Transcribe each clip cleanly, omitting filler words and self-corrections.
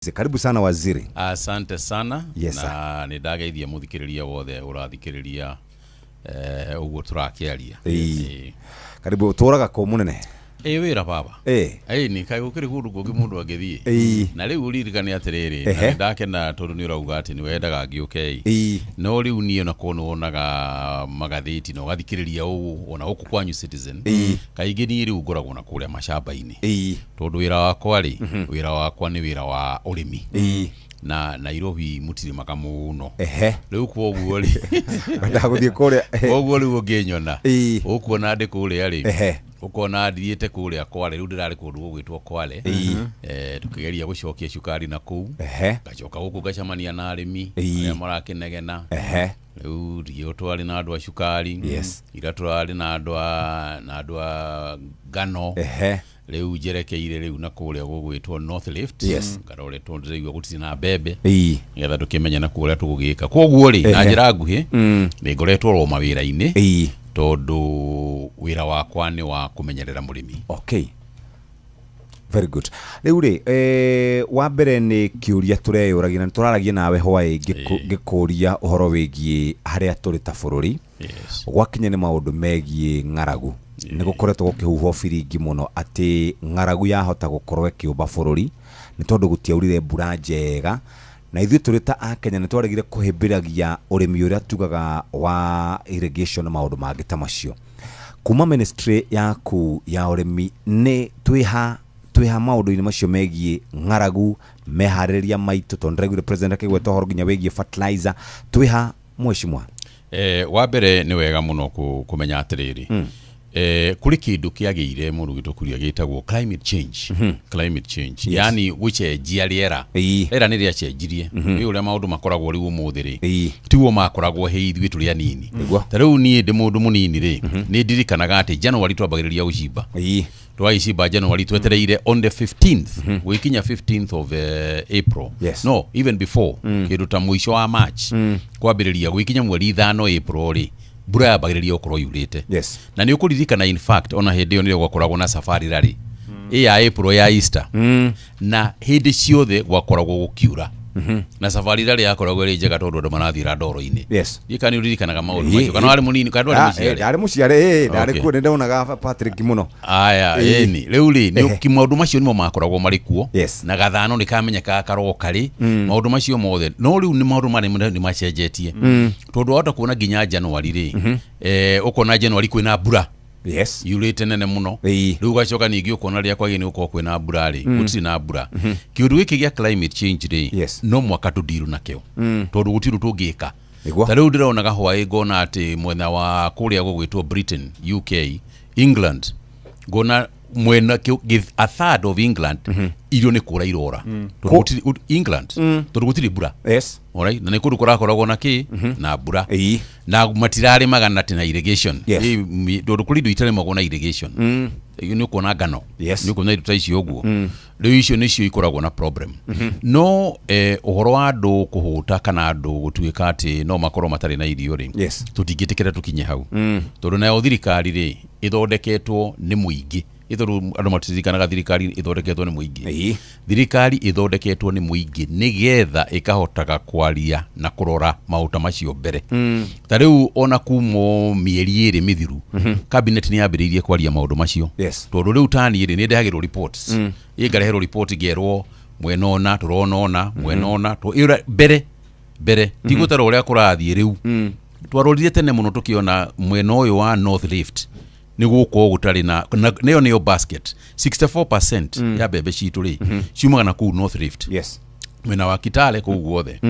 Karibu sana waziri. Asante sana. Yes, na nidageithia muthikiriria wothe urathikiriria uguo turakiaria. Karibu turaga ko munene. Wira baba. Ni kai gukiri gundu gungi mundu angithie. Na riu uririkane atiriri ndakena tondu ni urauga ati ni wendaga ngiuke. No riu ni ona kono onaga magatheti no gathikiriria ona oku kwanyu Citizen. Kaingi ni riu ngoragwo na kuria mashamba-ini. Tondu wira wakwa ri wira wakwa ni wira wa urimi. Na Nairobi mutiri makamuno. Riu kwoguo ri ndaguthie kuria kwoguo riu unginyona ukuona ndi kuria ri ukona ndiete kuria Kwale riu ndirari kundu gugwitwo Kwale tukigeria gucokia cukari na kuu gacoka guku gacamania na arimi ya marakenegena riu rio twari na andu a cukari ira twari na andu a ngano riu jerekeire riu na kuria gugwitwo North Lift ngarore tondireigwa gutiri na mbembe ngetha tukimenya na kuria tugugika kwoguo ri na njira nguhi ni ngoretwo ro mawira-ini tondu wira wakwa ni wa kumenyerera murimi. Okay, very good. Riu ri wa mbere ni kiuria tureyuragira ni turaragia nawe hwae ngikuria uhoro wigie haria turi ta bururi gwakinya ni maundu megie ng'aragu ni gukoretwo gukihuhwo biringi muno ati ng'aragu yahota gukorwo ikiumba bururi ni tondu gutiaurire mbura njega na ithuĩ tũrĩ ta Akenya nĩ twaregire kũhĩmbĩragia ũrĩmi ũrĩa tugaga wa irrigation na maũndũ mangĩ ta macio. Kuma ministry yaku ya ũrĩmi nĩ twĩha maũndũ-inĩ macio megie ng'aragu meharĩrĩria maitũ tondũ regular president akĩgweta ũhoro nginya wĩgie fertilizer twĩha mweshimwa? Wa mbere nĩ wega mũno kũmenya atĩrĩrĩ kuri kindu kiagire mundu gitukuria gitagwo climate change. Climate change yani gucenjia riera ni ria cenjirie ni uria maundu makoragwo riu umuthiri tiwo makoragwo he ithuĩ turi anini tariu ni ndi mundu munini ri ni ndirikanaga ati January twambagiriria gucimba twaicimba January twetereire on the 15th wikinya 15th of April no even before kindu ta mwisho wa March kwambiriria wikinya mweri 5 April ri bura bagiriria okoro yurite na ni ukuririkana in fact ona hindi yo ni gwakoragwo na safari rari ya April ya Easter na hindi ciothe gwakoragwo gukiura na safari rari yakoragwo ri njega tondu andu marathira ndoro-ini ikani uririkanaga maundu macio kana ari munini kana ari muciare ndari kuo ndonaga Patrick muno ni riu ri ni maundu macio nimo makoragwo mari kuo na gathano ni kamenyeka karoka ri maundu macio mothe no riu ni maundu mari ni macenjetie tondu wata kuona nginya January ri ukona January kwina mbura yurite nene muno riu gacoka ningi ukona ria kwagi ni uko kwina mbura ri gutiri na mbura kiundu giki gia climate change ri no mwaka tudiru nakio tondu gutiru tungika tariu ndirona gahwa ngona ati mwena wa kuria gugwitwo Britain, UK, England ngona mwena a third of England irio ni kura irora England tondu gutiri mbura alright na ni kundu kurakoragwo na ki na mbura na matirari magana tina irrigation tondu kuri ndu itare magona irrigation ni kuona ngano ni kuona indo ici uguo riu icio nicio ikoragwo na problem no uhoro wa andu kuhuta kana andu gutuika ati no makorwo matari na irio ri tutingitikira tukinye hau tondu nayo thirikari ri ithondeketwo ni muingi ithuru andu matirikanaga thirikari ithondeketwo ni muingi thirikari ithondeketwo ni muingi nigetha ikahotaga kwaria na kurora mauta macio mbere tariu ona kumo mieri iri mithiru cabinet ni yambiriirie kwaria maundu macio tondu riu tani iri ni ndehagirwo reports ingarehero report gerwo mwenona turonona mwenona to ira bere tigutara uria kurathie riu twarorire tene muno tukiona mwena uyu wa North Rift ni guko gutari na neyo basket 64% ya bebe citu ri ciumaga na ku North Rift mwena wa Kitale ku guothe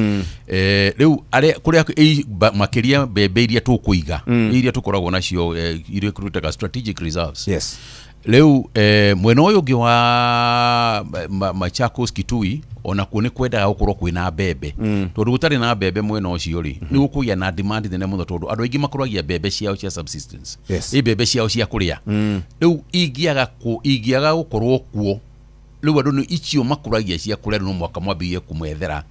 riu are kuria makiria bebe iria tukuiga iria tukoragwo nacio iria kurutaga strategic reserves riu mwena uyu ngi wa Machakos, Kitui ona kuone kwenda gukorwo kwina bebe tondu gutari na bebe mwena ucio ri ni gukuya na demand nene muno tondu andu aingi makoragia bebe ciao cia subsistence bebe ciao cia kuria riu ingiaga gukorwo kuo riu andu ni icio makuragia cia kuria no mwaka mwambie kumwethera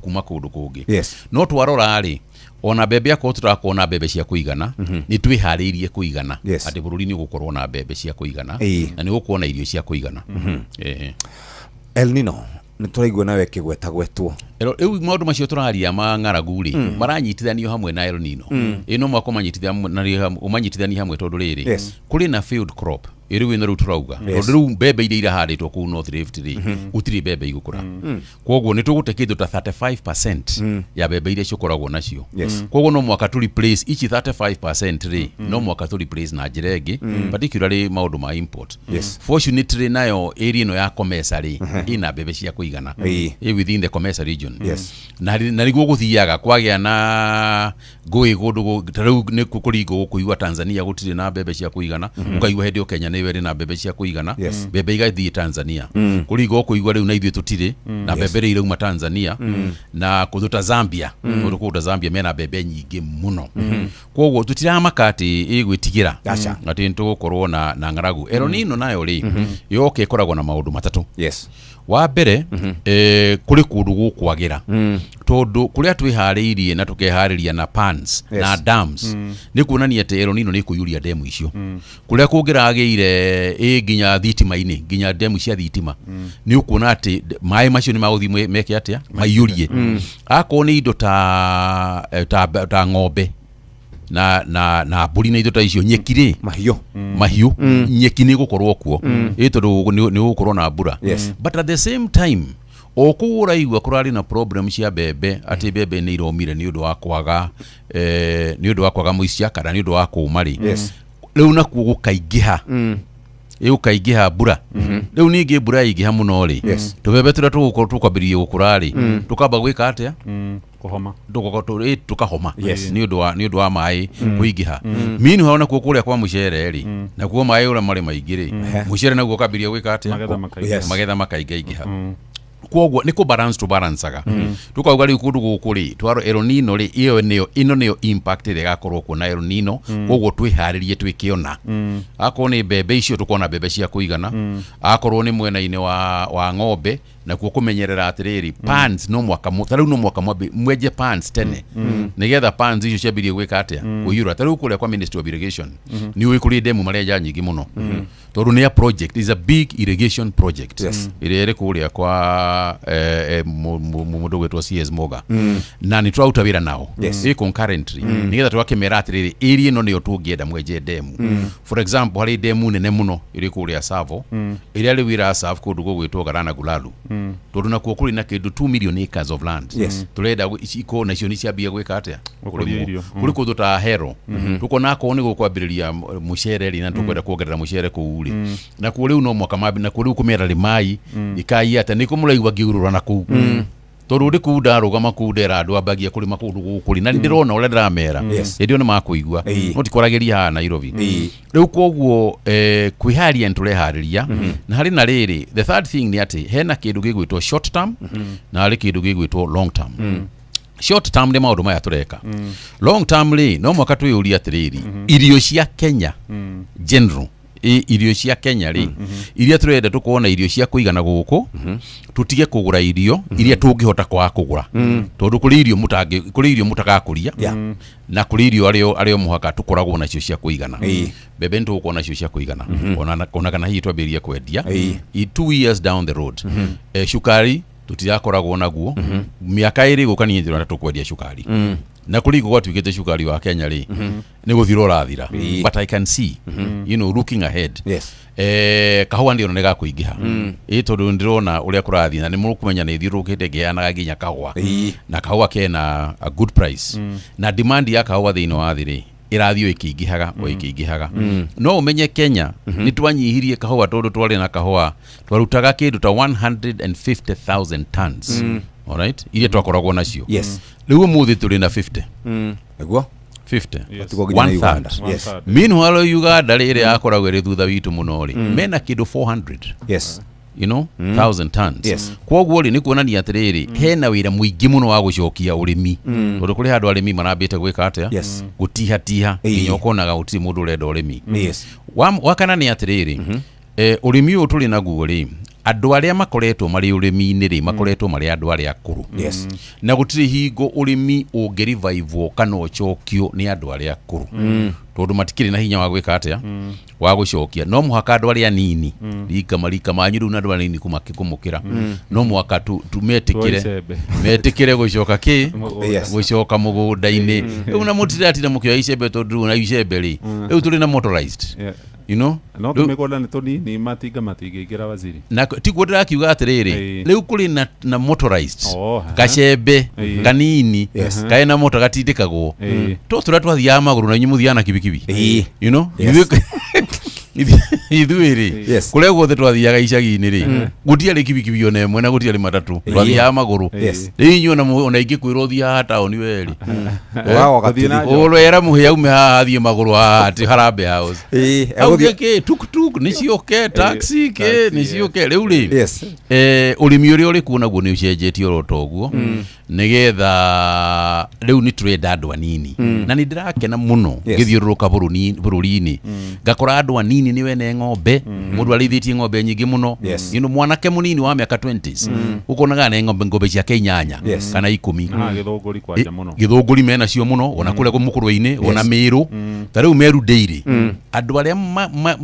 kuma kundu kungi no twarora ri ona bebe yako turakuona bebe cia kuigana ni twihariirie kuigana ati bururi ni gukorwo na bebe cia kuigana na ni gukuona irio cia kuigana El Nino nĩ tũraigua nawe kĩgweta gwetwo rĩu maũndũ macio tũraria ma ng'aragu rĩ maranyitithanio hamwe na El Nino no mwako umanyitithania hamwe tondũ rĩrĩ kũrĩ na field crop rĩu ĩno rĩu tũrauga tondũ rĩu mbembe iria irahandĩtwo kũu North Rift rĩ gũtirĩ mbembe igũkũra koguo nĩ tũgũte kĩndũ ta 35% ya mbembe iria cikoragwo nacio koguo no mwaka tu replace ici 35% rĩ no mwaka tu replace na njĩra ĩngĩ particularly maũndũ ma import fortunately nayo area ĩno ya Comesa rĩ ina mbembe cia kũigana within the Comesa region na nĩguo gũthiaga kwagĩa na ngũĩ gũndũ rĩu nĩ kũringwo kũigua Tanzania gũtirĩ na mbembe cia kũigana ũkaigua hĩndĩ Kenya nĩ were na mbembe cia kũigana mbembe igathiĩ Tanzania kũringwo kũigua rĩu na ithuĩ tũtirĩ na mbembe irauma Tanzania na kũthuta Zambia kũndũ kũu Zambia mena mbembe nyingĩ mũno koguo tũtiramaka atĩ ĩgwĩtigĩra atĩ nĩtũgũkorwo na ng'aragu El Nino nayo rĩ yoke ĩkoragwo na maũndũ matatũ wa mbere kũrĩ kũndũ gũkwagĩra tondũ kũrĩa twĩharĩirie na tũkeharĩria na pans na dams nĩ kuonania atĩ El Nino nĩ kũiyũria demu icio kũrĩa kũngĩragĩire nginya thitima-inĩ nginya demu cia thitima nĩ ũkuona atĩ maĩ macio nĩ magũthiĩ meke atĩa maiyũrie akorwo nĩ indo ta ng'ombe na mbũri na indo ta icio nyeki rĩ mahiũ nyeki nĩ gũkorwo kuo tondũ nĩ gũkorwo na mbura but at the same time okũra igwa kũrarĩ na problem cia mbembe atĩ mbembe nĩ iromire nĩ ũndũ wa kwaga mũicia kana nĩ ũndũ wa kũũma rĩ rĩu nakuo gũkaingĩha mbura rĩu ningĩ mbura yaingĩha mũno rĩ tũbembe tũrĩa tũgũkorwo tũkwambĩrĩria gũkũra rĩ tũkamba gwĩka atĩa tukahoma nĩ ũndũ wa maĩ kũingĩha meanwhile nakuo kũrĩa kwa mũcere rĩ nakuo maĩ ũrĩa marĩ maingĩ rĩ mũcere naguo ũkambĩrĩria gwĩka atĩa magetha makaingĩha koguo nĩ balanceaga tukauga rĩu kũndũ gũkũ rĩ twaro El Nino rĩ ĩno nĩyo impact ĩrĩa ĩgakorwo kuo na El Nino koguo twĩharĩrie twĩkĩona akorwo nĩ mbembe icio tũkona mbembe cia kũigana akorwo nĩ mwena-inĩ wa ng'ombe nakuo kũmenyerera atĩrĩrĩ pans no mwaka tarĩu no mwaka mwenje pans tene nĩgetha pans icio ciambirie gwĩka atĩa kũiyũra tarĩu kũrĩa kwa Ministry of Irrigation nĩ ũĩ kũrĩ demu marenja nyingĩ mũno tondũ nĩ project is a big irrigation project ĩrĩa ĩrĩ kũrĩa kwa mũndũ gwĩtwo CS Moga na nĩ tũraruta wĩra nao concurrently nĩgetha tũgakĩmera atĩrĩrĩ area ĩno nĩyo tũngĩenda mwenje demu for example harĩ demu nene mũno ĩrĩ kũrĩa Savo ĩrĩa rĩu ĩraserve kũndũ gũgwĩtwo Garana Gulalu tondũ nakuo kũrĩ na kĩndũ 2 million acres of land tũrenda iko na icio nĩ ciambia gwĩka atĩa kũrĩ kũndũ ta Hero tũkona akorwo nĩ gũkwambĩrĩria mũcere rĩ na tũkwenda kuongerera mũcere kũu rĩ nakuo rĩu no mwaka nakuo rĩu kũmera rĩ maĩ ikaia atĩ nĩ kũmũraigua ngĩgũrũra na kũu tondũ ndĩ kuu ndarũgama kuu ndera andũ ambagia kũrĩma kũndũ gũkũ na nĩndĩrona ũrĩa ndĩramera hĩndĩ ĩyo nĩ makũigua no tikwarageria haha Nairobi rĩu koguo kwĩharĩria nĩtũreharĩria na harĩ na rĩrĩ the third thing nĩ atĩ hena kĩndũ gĩgwĩtwo short term na harĩ kĩndũ gĩgwĩtwo long term short term nĩ maũndũ maya tũreka long term rĩ no mwaka twĩyũria atĩrĩrĩ irio cia Kenya general irio cia Kenya rĩ iria tũrenda tũkona irio cia kũigana gũkũ tũtige kũgũra irio iria tũngĩhota kwaga kũgũra tondũ kũrĩ irio mũtagakũria na kũrĩ irio arĩo mũhaka tũkoragwo nacio cia kũigana mbembe nĩtũgũkorwo nacio cia kũigana ona kana hihi twambĩrĩria kwendia 2 years down the road cukari tũtirakoragwo naguo mĩaka ĩrĩ gũka niĩ ndĩrona tũkwendia cukari na kũringo gwatuĩkĩte cukari wa Kenya rĩ nĩ gũthira ũrathira but I can see looking ahead kahũa ndio nĩ gakũingĩha tondũ ndĩrona ũrĩa kũrathiĩ na nĩ mũkũmenya nĩ thiũrũkĩte ngĩanaga nginya kahũa na kahũa kena a good price na demand ya kahũa thĩinĩ wa thĩ rĩ ĩrathiĩ ĩkĩingĩhaga no ũmenye Kenya nĩ twanyihirie kahũa tondũ twarĩ na kahũa twarutaga kĩndũ ta 150,000 tons alright iria twakoragwo nacio rĩu ũmũthĩ tũrĩ na 50 nĩguo 50 meanwhile Uganda rĩrĩa yakoragwo ĩrĩ thutha witũ mũno rĩ mena kĩndũ 400 1,000 tons kwoguo rĩ nĩ kuonania atĩrĩrĩ hena wĩra mũingĩ mũno wa gũcokia ũrĩmi tondũ kũrĩ handũ arĩmi marambĩte gwĩka atĩa gũtiha nginya ũkonaga gũtirĩ mũndũ ũrenda ũrĩmi wa kana nĩ atĩrĩrĩ ũrĩmi ũyũ tũrĩ naguo rĩ andå arä a makoretwo marä å rä mi-inä rä makoretwo marä andå arä a akå rå na gå tirä hingo å rä mi å ngä revive kana å cokio nä andå arä a akå rå tondå matikä na hinya wa gwä ka atä a wa gå cokia no må haka andå arä a nini rika marika manyu rä u na andå arä nini kå må kä ra no mwaka metä kä re gå coka kä gå coka må gå nda-inä rä u na må tirä atinda må kä oya icembe tondå na icembe rä rä u tå rä na motorized you know no tumegona ni tunini matinga matingigira waziri na tiguo ndirakiuga atiriri riu kuri na motorized gacembe kanini kaena moto gatindikagwo to tura twathiaga maguru na nyumuthiaga na kibikibi you know ithuiri kuria guothe twathiaga icagi-inĩ rĩ gutiarĩ kibikibi ona ĩmwe na gutiarĩ matatu twathiaga magũrũ rĩu inyuĩ ona ingĩ kwĩrwo ũthiaga taũni werĩ ũrwera mũhĩa ume haha athiĩ magũrũ haha atĩ Harambee House auge kĩ tuktuk nĩ cioke taxi kĩ nĩ cioke rĩu rĩ ũrĩmi ũrĩa ũrĩ kuo naguo nĩ ũcenjetie oro ta ũguo nĩgetha rĩu nĩ tũrenda andũ anini na nĩ ndĩrakena mũno ngĩthiũrũrũka bũrũri-inĩ ngakora andũ anini ni wene ng'ombe mundu arithĩtie ng'ombe nyingĩ mũno ino mwanake mũnini wa mĩaka 20s ukonaga na ng'ombe cia Kenya kana 10 gĩthũngũri kwanja mũno gĩthũngũri mena cio mũno ona kũrĩa mũkũrũ-inĩ ona Meru tarĩu Meru Dairy andũ arĩa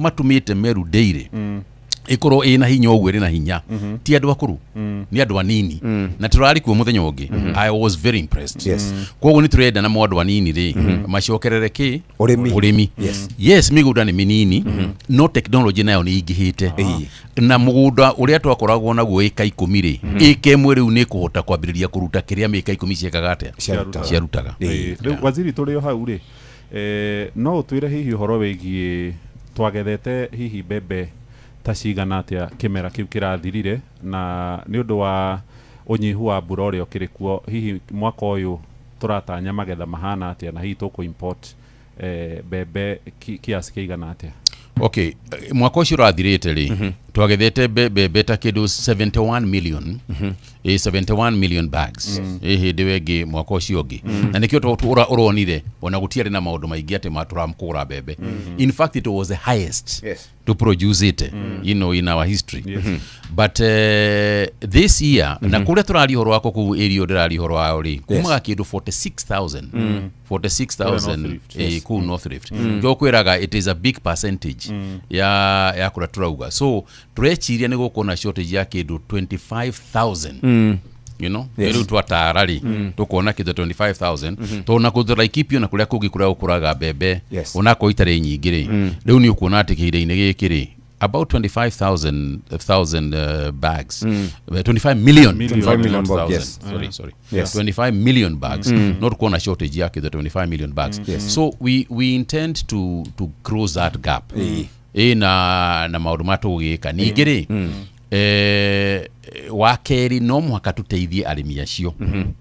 matũmĩte Meru Dairy ikorwo ina hinya ũguo ĩrĩ na hinya ti andũ akũrũ nĩ andũ anini na tũrarĩ kuo mũthenya ũngĩ I was very impressed koguo nĩ tũrenda na andũ anini rĩ macokerere kĩ ũrĩmi yes mĩgũnda nĩ mĩnini no technology nayo nĩ ingĩhĩte na mũgũnda ũrĩa twakoragwo naguo ĩka 10 rĩ ĩka ĩmwe rĩu nĩ kũhota kwambĩrĩria kũruta kĩrĩa mĩka 10 ciekaga atĩa ciarutaga rĩu waziri tũrĩ o hau rĩ no ũtwĩre hihi ũhoro wĩgiĩ twagethete hihi mbembe ta cigana atia kimera kiu kirathirire na ni undu wa unyihu wa mbura uria ukiri kuo hihi mwaka uyu turatanya magetha mahana atia na hihi tuku import bebe kiasi kigana atia okay mwaka ucio urathirite ri twagethete bebe ta kindu 71 million 71 million bags hindi wengi mwaka ucio ungi na nikio uronire ona gutiari na maundu maingi ati maturamkura bebe in fact it was the highest to produce it you know in our history but this year na kuria turari horo wako ku area ndirari horo wao ri kumaga kindu 46,000 ku North Rift ndio kwiraga it is a big percentage ya kura turauga so turechiria ni gukona shortage ya kindu 25,000 you know riu twatarari tukona kindu 25,000 to na kuthura ikipio na kuria kungi kuria ukuraga bebe ona ko itare nyingi ri riu ni ukuona ati kihinda-ini giki ri about 25,000 bags 25 million bags sorry 25 million bags not kuona shortage yake the 25 million bags so we intend to close that gap na maundu matugika ningĩ rĩ wa keri no muhaka tuteithie arimi acio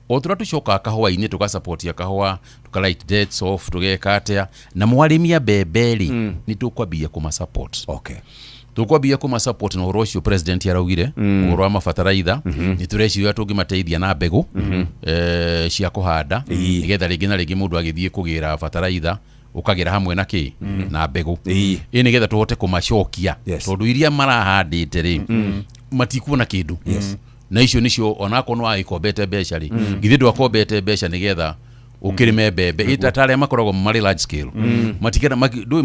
o tura tucoka kahua-inĩ tuka support ya kahua tuka light dates off tugeka atia na mwarimi bebe ri ni tukwambia kuma support tukwambia kuma support na horo cio president araugire horo ama fataraitha ni tureciria tungimateithia na mbegu cia kuhanda nigetha ringi na ringi mundu agithie kugira fataraitha ukagira hamwe na ki na mbegu nigetha tuhote kumacokia tondu iria marahandite ri matikuona kindu na icio nicio onako no aikombete mbeca ri githi ndu akombete mbeca nigetha ukirime bebe itatare makoragwo mari large scale matikena ndui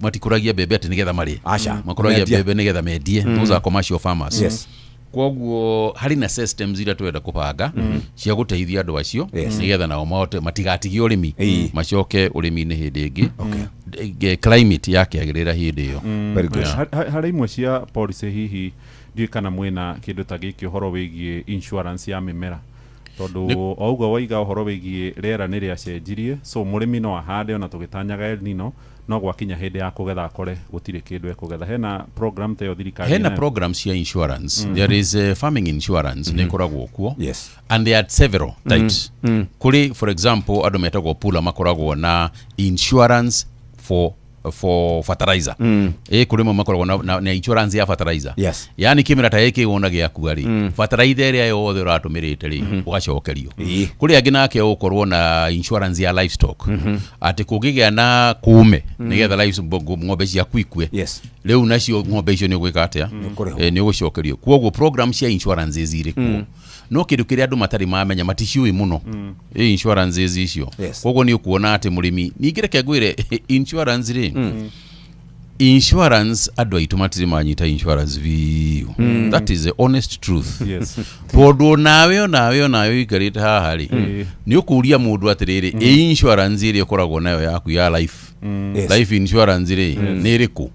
matikuragia bebe ati nigetha mari makuragia bebe nigetha mendie those are commercial farmers koguo hari na systems ira twenda kupanga cia guteithia andu acio nigetha nao mahote matigatigie urimi macoke urimi-ini hindi ingi climate yake agirira hindi iyo hari imwe cia policy hihi ndi kana mwena kindu ta giki uhoro wigie insurance ya mimera tondu ougo waiga uhoro wigie rera ni ria cenjirie so murimi no ahande ona tugitanyaga El Nino no gwakinya hindi ya kugetha akore gutire kindu ekugetha hena program te thirikari hena programs cia insurance there is farming insurance ne koragwo kuo and there are several types kuri for example ado metagwo pula makoragwo na insurance for for fertilizer kurimo makoragwo na insurance ya fertilizer yes yani kimera ta yake wona gyaku ari fertilizer area yothe uratumirite ri ugacokerio kuri angi nake ukorwo na insurance ya livestock ati kugigya na kuume nigetha livestock ng'ombe cia kwikwe yes leu nacio ng'ombe icio ni gwika atia ni ugucokerio kwoguo program cia insurance ziri kuo no kindu kiria andu matari mamenya maticiui muno insurance icio kwoguo ni ukuona ati murimi ningireke ngwire insurance ri insurance andu aitu matiri manyita insurance view that is the honest truth yes tondu nawe ikarite haha ri ni ukuria mundu atiriri insurance iri ukoragwo nayo yaku ya life life insurance ri ni riku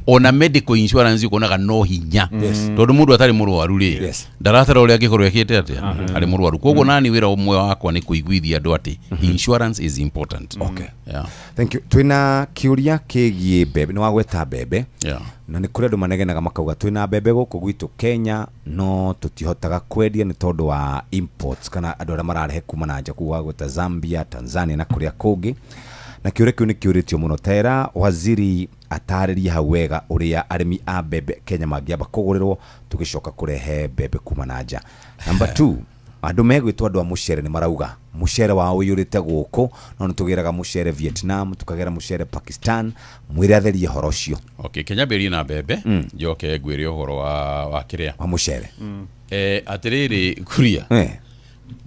ona medical insurance ukonaga no hinya tondu mundu atari murwaru ri ndaratara uria gikorwo ekite atia ari murwaru kwoguo nani wira umwe wakwa ni kuiguithia andu ati insurance is important. Okay, yeah, thank you. Twina kiuria kigie bebe ni wagweta bebe na ni kuri andu manegenaga makauga twina bebe guku gwitu Kenya no tutihotaga kwendia ni tondu wa imports kana andu aria mararehe kuma na nja kuwa gweta Zambia, Tanzania na kuria kungi na kiuria kiu ni kiuritio muno tera waziri atariria hau wega uria arimi a bebe Kenya magiamba kugurirwo tugicoka kurehe bebe kuma na nja. Number 2, andu megwitwa andu a mucere ni marauga mucere wao uyurite guku no nitugiraga mucere Vietnam tukagera mucere Pakistan mwire atherie horo cio. Okay, Kenya beri na bebe njoke ngwire horo wa kiria wa mucere atiriri kuria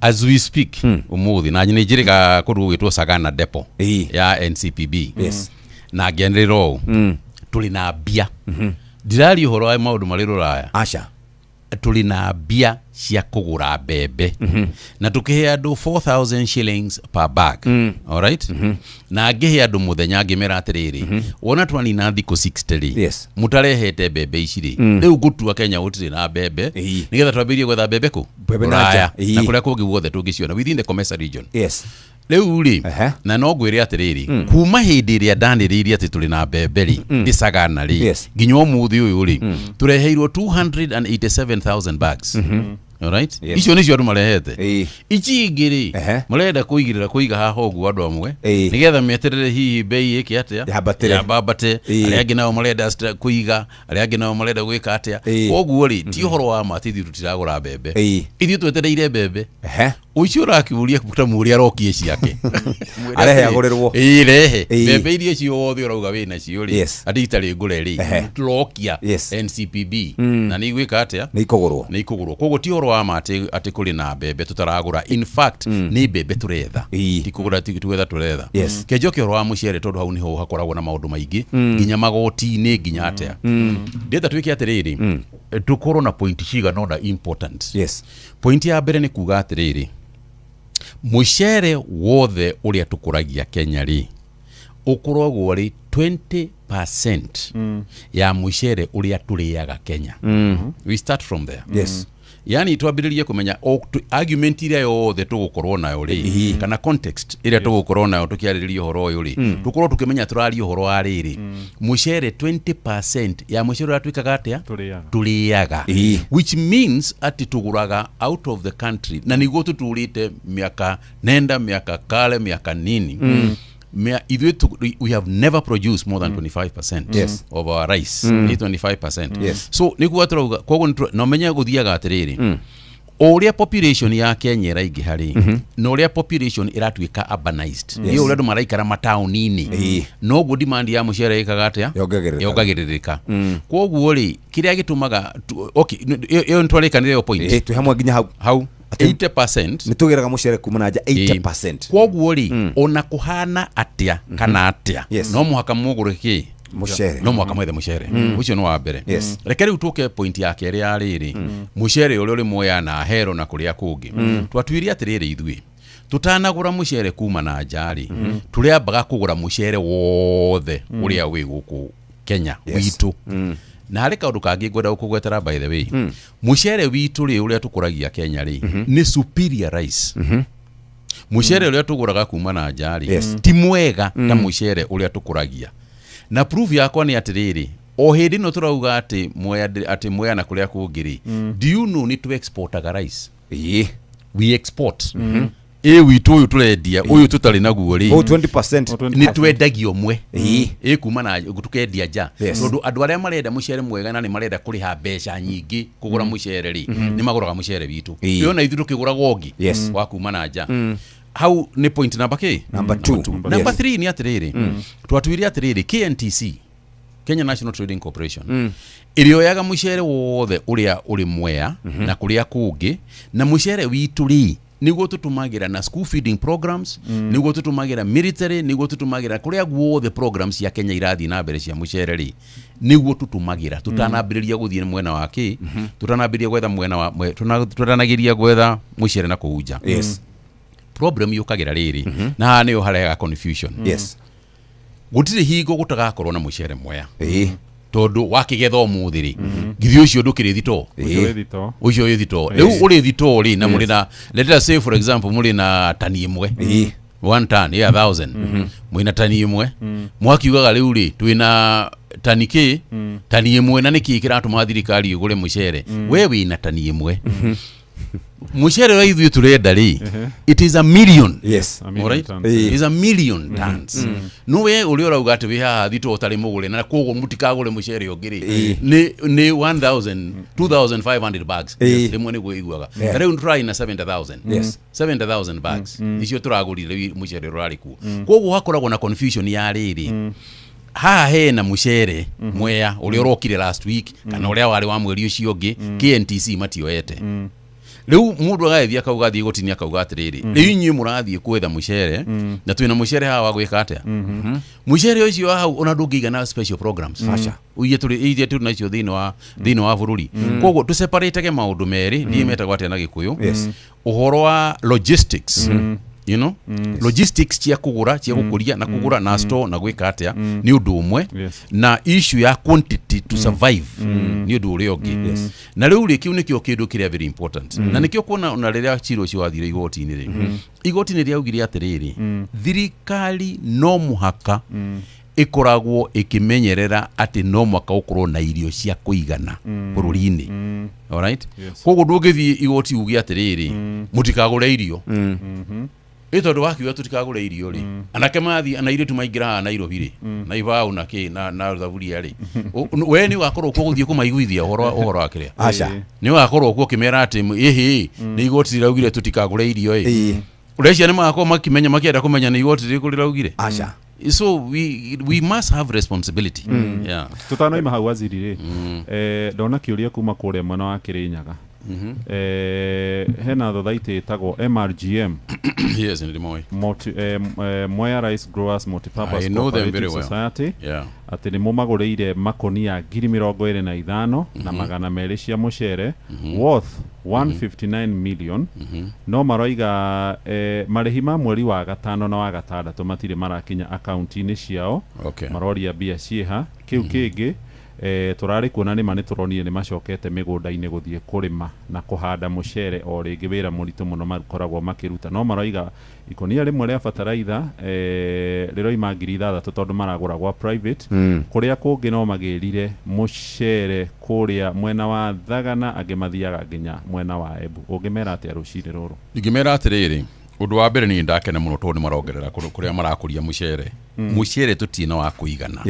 as we speak umuthi na nyine njiriga kuru gwitwo Sagana Depot ya NCPB na genrero tuli na bia dirari horo wa maundu mari ruraya acha tuli na bia cia kugura bebe na tukihe andu 4,000 shillings per bag all right na ngihe andu muthenya ngimera atiriri wona twani na thiko 60 mutarehete bebe iciri riu gutua Kenya gutire na bebe nigetha twambirie gwetha bebe ku bebe na na kuria kungi guothe tungiciona within the commercial region riu ri na no ngwire atiriri kuma hindi iria ndaniririe ati tuli na bebe ri ndisagana ri nginya umuthi uyu ri tureheirwo 287,000 bags. All right? Icio nicio andu marehete. Ici ingiri marenda kuiga haha ogu andu amwe nigetha meterere hihi bei iki atia ya babate aria angi nao marenda kuiga aria angi nao marenda gwika atia ogu ri ti horo wa matithi tutiragura bebe ithu twetereire bebe ucio rakiuria kuta muri arokie ciake arehe agurirwo irehe bebe iria cio othe urauga wina cio ri atitari ngure ri turokia NCPB na ni gwika atia ni ikugurwo koguo ti horo wa mate ati kuri na bebe tutaragura in fact ni bebe turetha tikugura tikugura turetha kejoke horo wa mucere tondu hau niho hakoragwo na maundu maingi nginya magoti ni nginya atia ndeta twiki atiriri tukoro na point ciga no na important point ya mbere ni kuga atiriri mucere wothe uria tukuragia Kenya ri ukoragwo ri 20% ya mucere uria turiaga Kenya. We start from there. Yani twambiririe kumenya argument iria yothe tugukorwo nayo ri kana context iria tugukorwo nayo tukiaririria horo uyu ri tukorwo tukimenya turari horo ariri mucere 20% ya mucere uria twikaga atia turiaga which means ati tuguraga out of the country na niguo tuturite miaka nenda miaka kale miaka nini we have never produced more than 25% of our rice. 25%. So nikuwa turauga koguo no menya guthiaga atiriri oria population ya Kenya raigi hari no oria population iratuika urbanized ni oria andu maraikara matauni-ini no go demand ya mucere ikaga atia yogagiririka koguo ri kiria gitumaga okay yo ntwarikanire yo point tu hamwe nginya hau 80% nitugiraga mucere kuma na nja 80% koguo ri ona kuhana atia kana atia no muhaka muguriki mucere no mwaka mwethe mucere ucio no wa mbere reke riu tuke point ya keri ya riri mucere uri moya na hero na kuria kungi twatwiria atiriri ithui tutanagura mucere kuma na njari turiambaga kugura mucere wothe uria wi guku Kenya witu na harĩ kaundu kangi ngwenda gukugwetera by the way mucere witu ri uria tukuragia Kenya ri ni superior rice mucere uria tuguraga kuma na njari ti mwega ta mucere uria tukuragia na proof yakwa ni atiriri o hindi no turauga ati moya na kuria kungiri do you know need to export rice we export witu uyu turendia uyu tutari naguo ri 20% ni twendagio mwe kuma na tukendia nja tondu andu aria marenda mucere mwega na ni marenda kuriha mbeca nyingi kugura mucere ri ni maguraga mucere witu yona ithu tukigura gongi wa kuma na nja how ni point number k number 2 number 3 ni atiriri twatuire atiriri KNTC Kenya National Trading Corporation irioyaga mucere wothe uria uri Mwea na kuria kungi na mucere witu ri niguo tutumagira na school feeding programs niguo tutumagira military niguo tutumagira kuria guothe programs ya Kenya irathi na mbere cia mucere ri niguo tutumagira tutanambiriria guthie mwena wake tutanambiriria gwetha mwena wa tutanagiria gwetha mucere na kuunja problem yukagira riri na niyo harega confusion gutire higo gutagakorwo na mucere Mwea tondu wakigetha umuthiri githi ucio ndukiri thito ucio yu thito riu uri thito ri na muri na let us say for example muri na tani imwe 1 ton 1000 mwina tani imwe mwakiugaga riu ri twina tani ki tani imwe na niki kiratuma thirikari igure mucere we wina tani imwe mucere wa ithu turenda ri it is a million right it is a million tons no we uri urauga ati we ha thito utari mugure na kogo mutikagure mucere ongiri ni 1000 2500 bags rimwe ni guiguaga riu try na 70000 bags icio turagurire mucere rurari ku kogo hakoragwo na confusion ya riri ha he na mucere Mwea uri urokire last week kana uri wari wa mweri ucio ungi KNTC matioete riu mundu agathia kauga thie gotini akauga atiriri riu inyi murathie kwetha mucere na twina mucere hawa gwika atia mucere ucio hau ona ndungiga na special programs uye turi na icio thini wa bururi koguo tu separate maundu meri thie metagwa atia na Gikuyu uhoro wa logistics you know logistics cia kugura cia gukuria na kugura na store na gwika atia ni undu umwe na issue ya quantity to survive ni undu uri ongi na riu ri kiu nikio kindu kiria very important na nikio kuona ona riria chiro cio wathire igoti-ini ri igoti-ini riaugire atiriri thirikari no muhaka ikoragwo ikimenyerera ati no mwaka ukorwo na irio cia kuigana bururi-ini alright koguo ndungithie igoti ugi atiriri mutikagure irio itondo wakiuga tutikagure irio ri anake mathi ana iritu maingira Nairobi ri na ibau na ki na thaburia ri we ni wakorwo ko guthie kumaiguithia uhoro akiria acha ni wakorwo ko kimera ati ihi ni igoti riraugire tutikagure irio urecia ni makako makimenya makienda kumenya ni igoti riraugire acha so we must have responsibility tutano ima hawaziri ri ndona kiuria kuma kuria mwana wa Kirinyaga hena thothaiti itagwo MRGM yes in the Moi Mwea Rice Growers Multipurpose Cooperative Society ati ni mumaguriire makonia 25,000 na magana meri cia mucere worth 159 million no maroiga marihi ma mweri wa gatano na wa gatandatũ matire marakinya akaunti-ini ciao maroria bia ciha kiu kingi turari kuona ni mani turonire ni macokete migunda-ini guthie kurima na kuhanda mucere o ringi wira muritu muno makoragwo makiruta no maroiga ikonia rimwe ria fataraitha riroima 6,000 tondu maragura gwa private kuria kungi no magirire mucere kuria mwena wa Thagana angimathiaga nginya mwena wa Embu ungimera atia ruciri ruru ingimera atiriri undu wa mbere ni ndakena muno tondu marongerera kuria marakuria mucere mucere tutina wa kuigana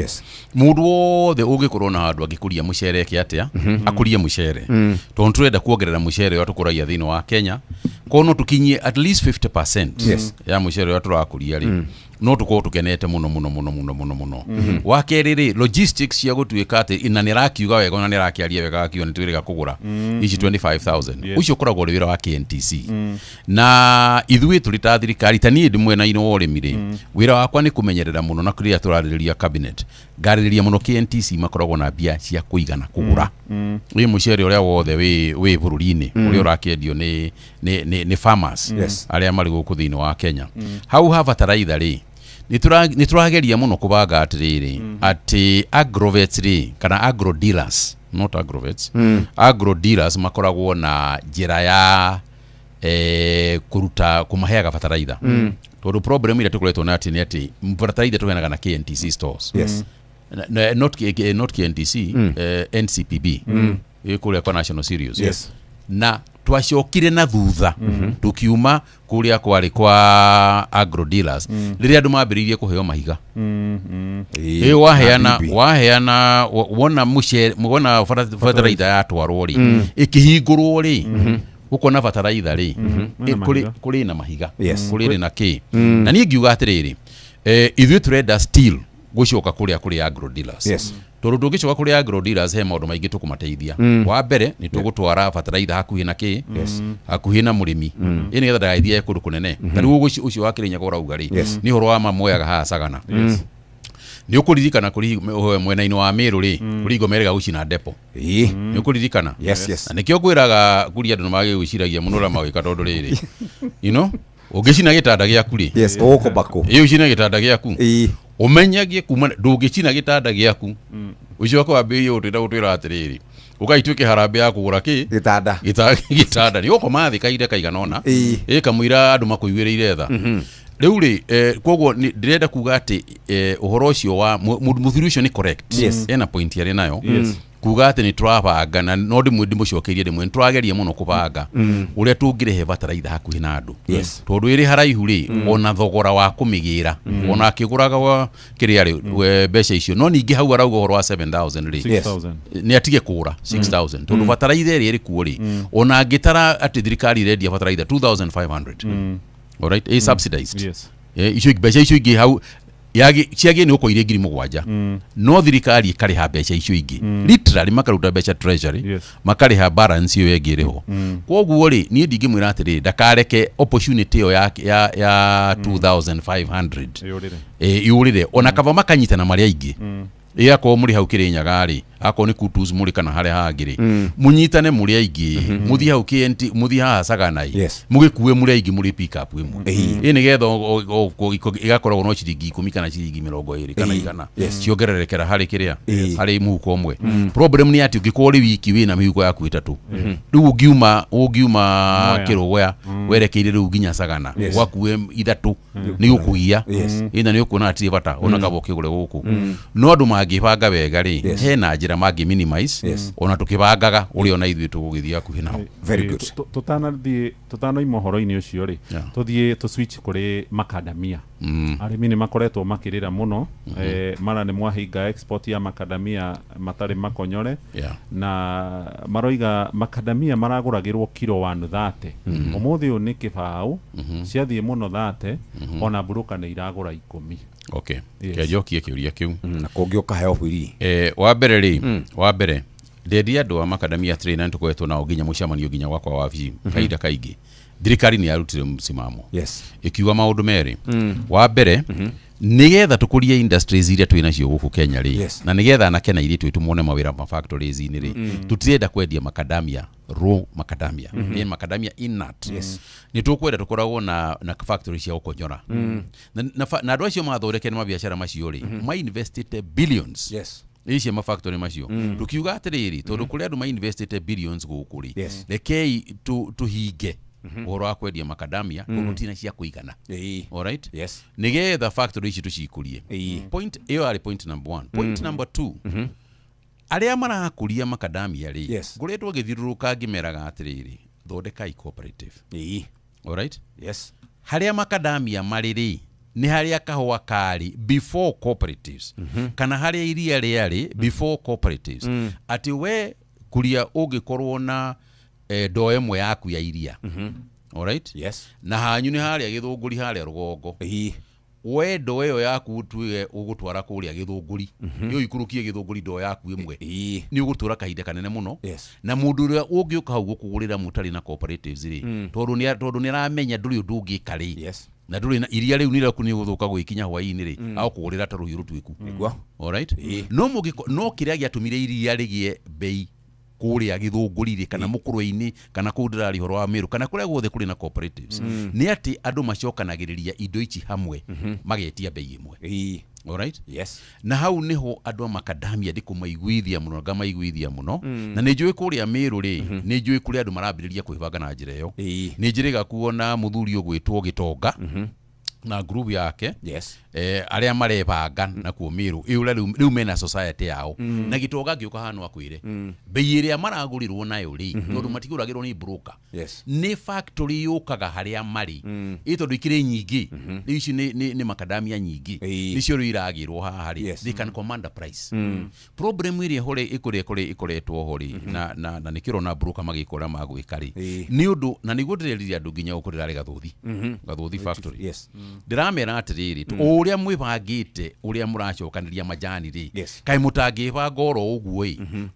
mundu wothe ungikorwo na handu agikuria mucere ki atia akurie mucere tondu turenda kuongerera mucere wa tukuraia thini wa Kenya kono tukinyie at least 50% ya mucere wa turakuria ri no tuko tukenete muno wakeriri logistics cia gutuika ati ina nirakiuga wega na nirakiaria wega akiwa ni twiriga kugura ici 25,000 ucio koragwo wira wa KNTC na ithui turita thirikari tani ndimwe na ino orimire wira wakwa ni kumenyerera muno na kuria turaririria cabinet gaririria muno KNTC makoragwo na bia cia kuigana kugura wi mucere uria wothe wi bururi-ini uria urakendio ni farmers aria mari guku thini wa Kenya hau ha fataraitha ri ni turageria muno kubanga atiriri ati agrovets ri kana agro dealers not agrovets agro dealers makoragwo na njira ya kuruta kumaheaga fataraitha tondu problem ira tukoretwo na ati ni ati fataraitha tuheanaga na KNTC stores not KNTC NCPB ikuria kwa National Cereals na twacokire na thutha tukiuma kuria kwari kwa agro dealers riria andu mambiririe kuheo mahiga waheana wona mushe wona fertilizer ya twarwo ri ikihingurwo ri ukona fertilizer ri kuri na mahiga kuri na ki na ni ngiuga atiriri ithuĩ turenda steel gucoka kuria agro dealers tondu tungicoka kuria agro dealers he maundu maingi tukumateithia wa mbere ni tugutwara fertilizer hakuhi na ki hakuhi na murimi ini getha ndagaithie kundu kunene tariu ucio wa Kirinya urauga ri ni horo wa mamoyaga ha Sagana ni ukuririkana kuri mwena-ini wa Meru ri kuri Ngomerega ucina depo ni ukuririkana nikio kwiraga kuri andu mage gwiciragia muno la mawika tondu riri ugicina gitanda giaku ri uko bako ucina gitanda giaku umenyagie kuma ndungicina gitanda giaku ucio kwa bei utira utira atiriri ukaituike harambe ya kugura ki gitanda ni uko mathi kaide kaiganona kamwira andu makuiguireire tha riu ri koguo ndirenda kuga ati uhoro ucio wa muthuri ucio ni correct ena point yari nayo kuga ati ni turabanga na no ndimucokerie ndimwe niturageria muno kubanga uria tungirehe bataraitha hakuhi na andu tondu iri haraihu ri ona thogora wa kumigira ona akiguraga wa kiria ri mbeca icio no ningi hau arauga uhoro wa 7000 ri ni atige kura 6000 tondu bataraitha iri kuo ri ona angitara ati thirikari redia bataraitha 2500 alright is subsidized icio mbeca icio ingi hau ciagie ni uko ire ngiri mugwanja no thirikari ikariha mbeca icio ingi literally makaruta mbeca treasury makariha balance iyo yegiriho koguo ri ni ndingimwira atiri ndakareke opportunity yo ya 2500 yurire ona kava makanyitana maria ingi yako muri hau Kirinyaga ri ako ni kutus muri kana hare hagiri munyitane muri aingi muthi hau KNT muthi ha Sagana mugikuwe muri aingi muri pick up imwe ini getho igakorwo no ciringi 10 kana ciringi 20 kana igana ciongererekera hari kiria hari muhuko umwe problem ni ati ungikuwa ri wiki wina mihuko yaku itatu riu ungiuma Kirugwa werekeire riu nginya Sagana wakuwe ithatu ni ukugia ina ni ukuna ati bata ona kabo kigure guku no andu magibanga wega ri hena njira magi minimize ona tukibangaga uri ona ithuĩ tugugithia kuhi nao very good tutana imohoro-ini ucio ri tuthie tu switch kuri macadamia arimi ni makoretwo makirira muno mara ni mwahinga export ya macadamia matari makonyore na maroiga macadamia maraguragirwo kilo 130 umuthi u ni kibau ciathie muno 30 ona buruka ni iragura 10 okay kejokie kiuria kiu na kungioka heo biri wa mbere ndedia andu a macadamia train na tukwetwo nao nginya mucamanio nginya gwakwa wa vi kaida kaingi thirikari ni yarutire msimamo ikiuga maundu meri wa mbere nigetha tukurie industries iria twina cio guku Kenya ri na nigetha anake na iria twitumone mawira ma factories ini ri tutirenda kwendia macadamia raw macadamia ni macadamia innat ni tukwenda tukoragwo na factories cia ukonyora na andu acio mathondeke na biashara macio ri ma invested billions ici ma factory macio tukiuga atiriri tondu kuri andu ma invested billions guku ri rekei tuhinge uhoro wa kwendia macadamia kurutina cia kuigana alright nigetha factory ici tucikurie point iyo ari point number 1 point number 2 aria marakuria macadamia ri nguretwo githiruruka ngimeraga atiriri thondekai cooperative alright haria macadamia mariri ni haria kahua kari before cooperatives kana haria iria riari before cooperatives ati we kuria ungikorwo na ndo emwe yaku ya iria alright na hanyu ni haria githunguri haria rugongo we ndo eyo yaku tuwe ugutwara kuria githunguri yo ikurukie githunguri ndo yaku imwe ni ugutura kahinda kanene muno na mundu uria ungiuka hau gukugurira mutari na cooperatives ri tondu ni aramenya nduri undu ungika ri na nduri na iria riu nira kuni guthuka gwikinya hwaini ri agukugurira ta ruhiru twiku alright no kiria giatumire iria rigie bei kuria githunguri kana mukurwe-ini kana kudirari horo wa Meru kana kuria guothe kuri na cooperatives ni ati andu macokanagiriria indo ici hamwe magetia bei imwe alright na hau niho andu a macadamia ndikumaiguithia muno ngamaiguithia muno na ni njui kuria Meru ri ni njui kuria andu marambiriria kwibanga na njira iyo ni njiriga kuona muthuri ugwitwo Gitonga na group yake yes aria marebanga na kuomiru iula riu mena society yao na gitoga giuka hanu akwire bei iria maragurirwo nayo ri tondu matiguragirwo ni broker yes ni factory yukaga haria mari ito ndikire nyingi ici ni macadamia nyingi nicio iragirwo hari they can command a price problem iria hore ikoretwo hori na nikirona broker magikora magwikari ni undu na niguo ndireriria andu nginya ukurira gathuthi factory yes ndiramera atiriri uria mwibangite uria muracokaniria majani ri kai mutangibanga oro uguo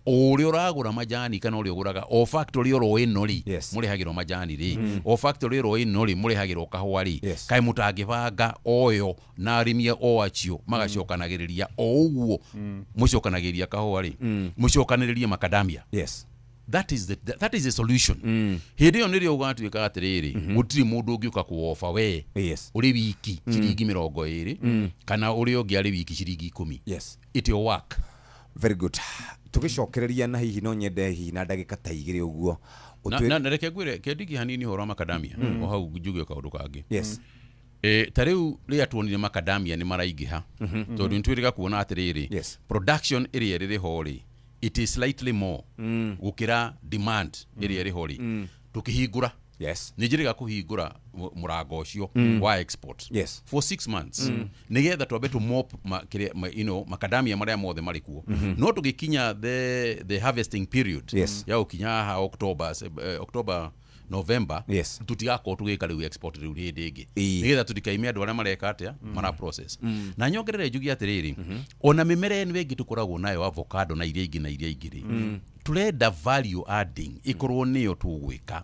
uria uragura majani kana uria uguraga o factory oro ino ri murihagirwo majani ri o factory oro ino ri murihagirwo kahua ri kai mutangibanga oyo na arimie o acio magacokanagiriria o uguo mucokanagiriria kahua ri mucokaniririe macadamia yes that is the solution hindi yo nirio ugatuika atiriri gutiri mundu ungiuka kuofa we uri wiki ciringi 20 kana uri ungi ari wiki ciringi 10 yes it will work very good tugicokereria na hihi no nyende hihi na ndagika ta igiri uguo na reke gwire kendiki hanini horo macadamia o hau njuge kaundu kangi yes tariu ria tuonire macadamia ni maraingiha tondu ntwiriga kuona atiriri production area riri hori it is slightly more gukira demand iri hori tukihingura nijiriga kuhingura murango ucio wa export for 6 months nigetha twambe tu mop macadamia maria mothe marikuo no tugikinya the harvesting period ya ukinya ha October November tutigako tugika riu export riu ringi nigetha tutikaimia andu aria mareka atia mara process na nyongerere njugi atiriri ona mimere ni wengi tukoragwo nayo avocado na iria ingiri turenda value adding ikorwo niyo tugwika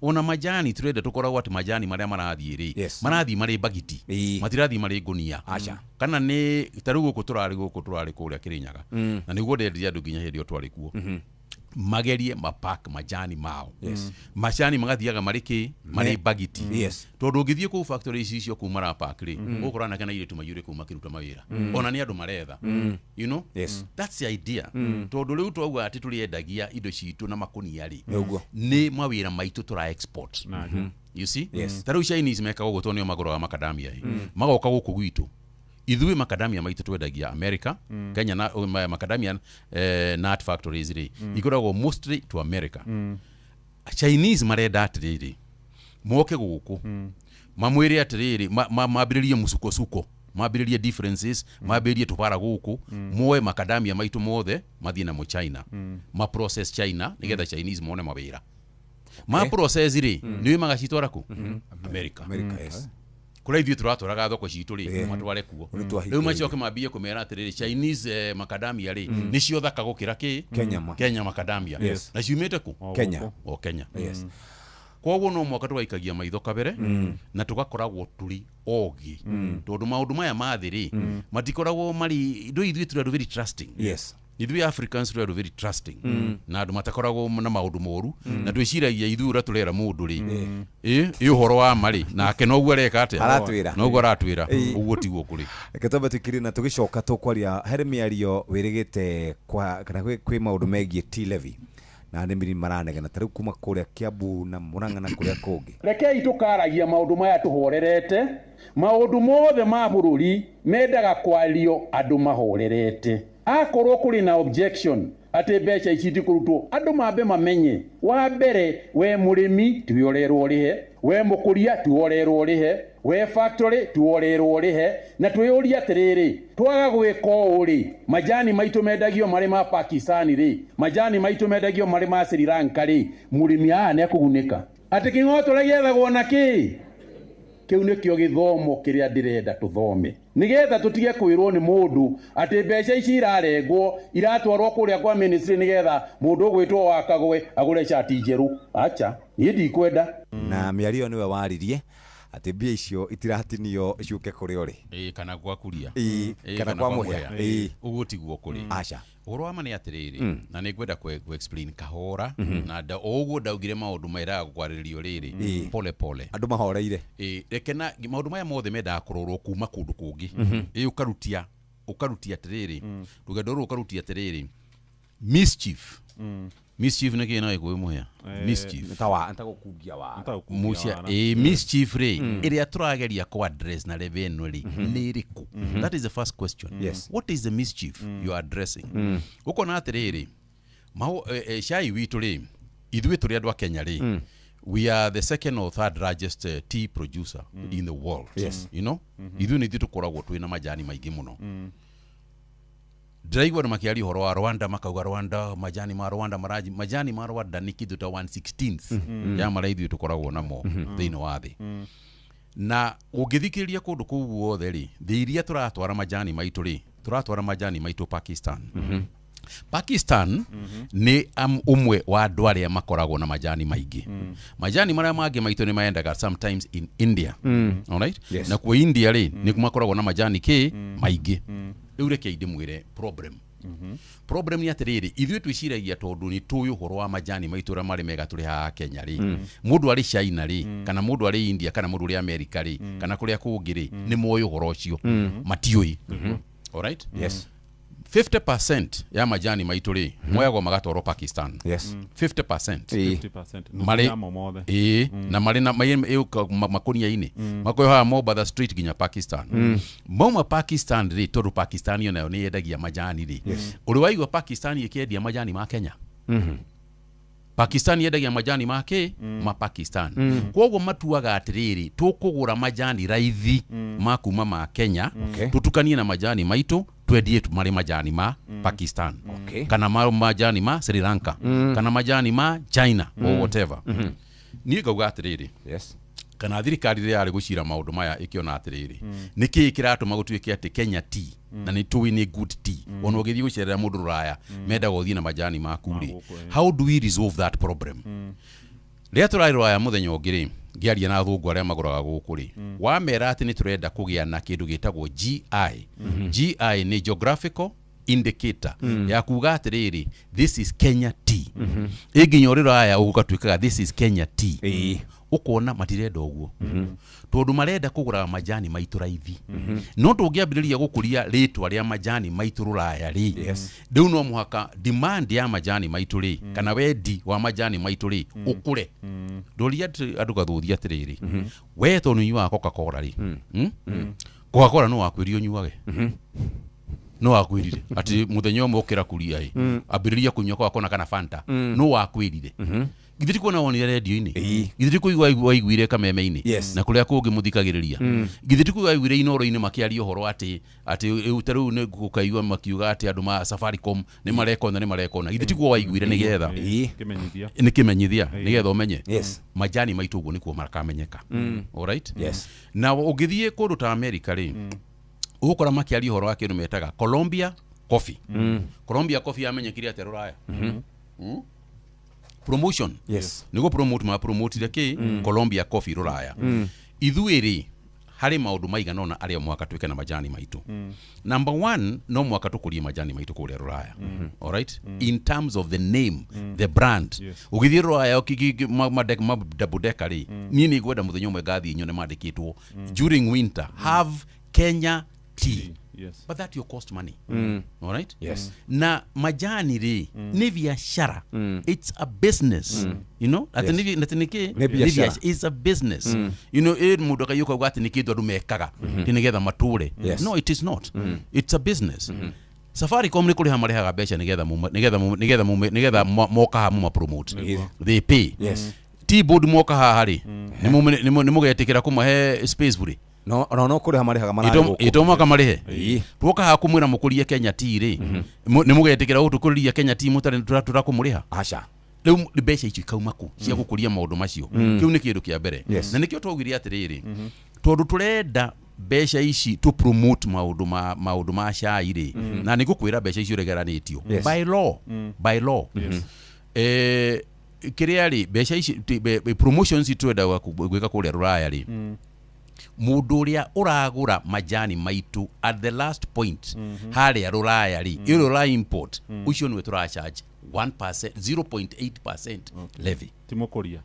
ona majani turenda tukoragwo ati majani maria marathii ri marathii mari bagiti matirathii mari gunia kana ni tarugo ko turari kuria Kirinyaga na niguo ndendia andu nginya hindi o twari kuo magerie mapak majani mao majani magathiaga mariki mari bagiti tondu ngithie ku factories icio kuma ra pack ri ukurana kana ile tumayure kuma kiruta mawira ona ni andu maretha you know that's the idea tondu riu twauga ati turiendagia indo citu na makunia ri ni mawira maitu tura export you see taru Chinese mekaga guto nio maguraga macadamia magoka guku gwitu ithui macadamia maitu twendagia America Kenya na macadamia nut factories ri ikoragwo mostly to America Chinese marenda atiriri moke guku mamwire atiriri mabiririe musuko mabiririe differences mabiririe tubara guku moe macadamia maitu mothe mathina mu China ma process China nigetha Chinese mone mawira ma process ri ni magacitwara ku America yes kula ithuĩ turatwaraga thoko ciitũ rĩ matware kuo rĩu macoke mambie kũmera atĩrĩrĩ Chinese macadamia rĩ nĩcio thaka gũkĩra Kenya macadamia na ciumĩte ku Kenya koguo no mwaka tũgaikagia maitho kabere na tũgakoragwo tũri ogi tondũ maũndũ maya mathĩ rĩ matikoragwo mari indo ithuĩ tũrĩ very trusting ithuĩ Africans tũrĩ very trusting na andũ matakoragwo na maũndũ moru na twĩciragia ithuĩ ũrĩa tũrera mũndũ rĩ ũhoro wa mari nake noguo areka atĩa noguo aratwĩra ũguo tiguo kũrĩ reke twambe tũkiri na tũgicoka tũkwaria harĩ mĩario wĩrĩgĩte kana kwĩ maũndũ megiĩ T-levy na arĩmi maranegena tarĩu kuma kũrĩa Kiambu na Murang'a na kũrĩa kũngĩ rekei tukaragia maũndũ maya tũhorerete maũndũ mothe ma bũrũri mendaga kwario andũ mahorerete akorwo kuri na objection ati mbeca ici ndikurutwo andu mambe mamenye wa mbere we murimi tuorerwo rihe we mukuria tuorerwo rihe we factory tuorerwo rihe na twiyuria atiriri twaga gwika uri majani maitu mendagio mari ma Pakistan ri majani maitu mendagio mari ma Sri Lanka ri murimi ne akugunika ati kingoto regiethagwo na ki kiu nikio githomo kiria ndirenda tuthome nigetha tutige kwirwo ni mundu ati mbeca ici irarengwo iratwarwo kuria kwa ministry nigetha mundu gwitwo wakagwe agure shati njeru acha ni ndikwenda na mĩario niwe waririe ati mbia icio itiratinio ciuke kuri ori kana kwa kuria kana kwa muhia uguo tiguo kuri acha uhoro wa mani atiriri na nigwenda ku explain kahora na da uguo ndaugire maundu maira gukwarĩrio riri pole andu mahoreire reke na maundu maya mothe menda kurorwo kuma kundu kungi ukarutia atiriri rugendo ru ukarutia atiriri mischief mischief nä kä naä kwä må hea mischief ntagukungia wa mucia mischief rä ä rä a tå rageria kwadress na level ä no rä nä rä kå that is the first question. Yes. What is the mischief you are addressing å kona atä rä rä cai witå rä ithuä tå rä andå a Kenya rä we are the second or third largest tea producer in the world. Yes. You know ithuä nä ithuä tå koragwo twä na majani maingä må no ndiraigua nä makä horo wa Rwanda makauga Rwanda majani ma Rwanda majani ma Rwanda nä kä ta 1/16 ya marĩa ithuĩ tũkoragwo namo thĩinĩ wa thĩ na ũngĩthikĩrĩria kũndũ kũu guothe rĩ thĩ iria tũratwara majani maitũ rĩ tũratwara majani maitũ Pakistan. Pakistan nĩ ũmwe wa andũ arĩa makoragwo na majani maingĩ. Majani marĩa mangĩ maitũ nĩ maendaga sometimes in India. All right? Yes. Na kwa India rĩ nĩ makoragwo na majani maingĩ. Rĩu reke ndĩmwĩre problem. Problem nĩ atĩrĩrĩ ithuĩ twĩciragia tondũ nĩ tũĩ ũhoro wa majani maitũ ũrĩa marĩ mega tũrĩ haha Kenya rĩ mũndũ arĩ China rĩ kana mũndũ arĩ India kana mũndũ arĩ America rĩ kana kũrĩa kũngĩ rĩ nĩ moĩ ũhoro ũcio matiũĩ. All right? Yes. 50% ya majani maitũ rĩ moyagwo magatwarwo Pakistan. Yes. 50%. 50% Marĩ na marĩ na makũnia-inĩ makoyaga Mombasa Street nginya Pakistan. Mauma Pakistan rĩ tondũ Pakistan yo nayo nĩ yendagia majani rĩ ũrĩ waigua Pakistan ĩkĩendia majani ma Kenya. Pakistan yendagia majani ma Pakistan. Kwoguo matuaga atĩrĩrĩ tũkũgũra majani raithi ma kuma ma Kenya tutukanie na majani maitũ twendie marĩ majani ma Pakistan kana majani ma Sri Lanka kana majani ma China or whatever. Niĩ ngauga atĩrĩrĩ kana thirikari rĩ yarĩ gũcira maũndũ maya ĩkĩona atĩrĩrĩ nĩkĩ kĩratũma gũtuĩke atĩ Kenya tea na nĩ tũĩ nĩ good tea ona ũgĩthiĩ gũcerera mũndũ Rũraya menda gũthiĩ na majani maku rĩ how do we resolve that problem? Rĩrĩa tũrarĩ Rũraya mũthenya ũngĩ rĩ ngĩaria na athũngũ arĩa magũraga gũkũ rĩ wamera atĩ nĩ tũrenda kũgĩa na kĩndũ gĩtagwo GI. GI nĩ geographical indicator ya kuga atĩrĩrĩ this is Kenya tea. Ĩnginya ũrĩ Rũraya ũgatuĩkaga this is Kenya tea. Ũkona matirenda ũguo tondũ marenda kũgũra majani maitũ raithi no tũngĩambĩrĩria gũkũria rĩtwa rĩa majani maitũ Rũraya rĩ rĩu no mũhaka demand ya majani maitũ rĩ kana wendi wa majani maitũ rĩ ũkũre. Ndũria andũ gathũthia atĩrĩrĩ we tondũ nyuaga Coca-Cola rĩ Coca-Cola no wakwĩrio nyuage no wakwĩrire atĩ mũthenya ũmwe ũkĩra kuria ambĩrĩria kũnyua Coca-Cola kana Fanta no wakwĩrire githiri kuona wonire radio-inĩ githiri kuigua waiguire kameme-inĩ na kũrĩa kũngĩ mũthikagĩrĩria githiri kuigua waiguire inoro-inĩ makĩaria ũhoro atĩ rĩu nĩ gũkaigua makiuga atĩ andũ ma Safaricom nĩ marekona githiri kuigua waiguire nĩgetha nĩ kĩmenyithia nĩgetha ũmenye majani maitũ ũguo nĩkuo makamenyeka. All right? Na ũngĩthiĩ kũndũ ta America rĩ ũgũkora makĩaria ũhoro wa kĩndũ metaga Colombia coffee. Colombia coffee yamenyekire atĩ Rũraya promotion nĩguo promote reke Colombia coffee Rũraya. Ithuĩ rĩ harĩ maũndũ maigana ũna arĩa mwaka twĩke na majani maitũ. Number 1 no mwaka tũkũrie majani maitũ kũrĩa Rũraya. All right? In terms of the name the brand ũgĩthiĩ Rũraya double decker rĩ niĩ nĩ ngwenda mũthenya ũmwe ngathiĩ nyone mandĩkĩtwo during winter have Kenya tea. But that will cost money. All right? Na majani ri ni biashara. It's a business. You know? It's a business. You know, mũndũ akayuka gati nĩ kĩndũ andũ mekaga nĩgetha matũre. No, it is not. It's a business. Safaricom nĩ kũrĩha marehaga mbeca nĩgetha moka haha mũma promote. They pay. T-board moka haha rĩ nĩ mũgetĩkĩra kũmahe space bure. No kũrĩha marehaga mararĩ ĩtũmaka marĩhe tuoka haha kũmwĩra mũkũrie Kenya tea rĩ nĩ mũgetĩkĩra gũtũkũrĩria Kenya tea mũtarĩ tũrakũmũrĩha aca rĩu mbeca icio ikauma kũ cia gũkũria maũndũ macio kĩu nĩ kĩndũ kĩa mbere na nĩkĩo twaugire atĩrĩrĩ tondũ tũrenda mbeca ici to promote maũndũ ma cai rĩ na nĩ ngũkwĩra mbeca icio ũregeranĩtio by law kĩrĩa rĩ mbeca ici promotions twenda gwĩka kũrĩa Rũraya rĩ mũndũ ũrĩa ũragũra majani maitũ at the last point harĩa Rũraya rĩ Rũraya import ũcio nĩwe tũracharge 1% 0.8% levy ti mũkũria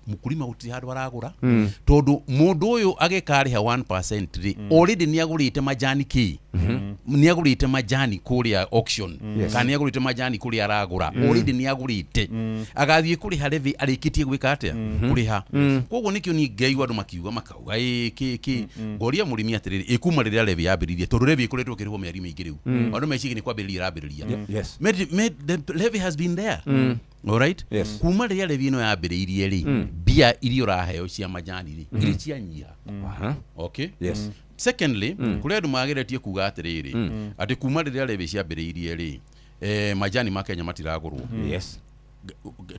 mũkũrima gũtirĩ handũ aragũra tondũ mũndũ ũyũ agĩkarĩha 1% rĩ already nĩ agũrĩte majani kĩ ni agurite majani kuria auction kana ni agurite majani kuria aragura already ni agurite agathie kuri harevi arikitie gwika atia kuri ha koguo nikio ni ngai wandu makiuga makauga ki goria murimi atiriri ikuma riria levi yabiririe tondu levi ikuretwo kirihwo miari mingi riu andu mecigi ni kwambiriria irabiriria the levy has been there all right kuma riria levi no yabiririe ri bia irio uraheo cia majani ri iri cia nyiha okay secondly kuria andu mageretie kuga atiriri ati kuma riria levi ciambiririe ri majani ma Kenya matiragurwo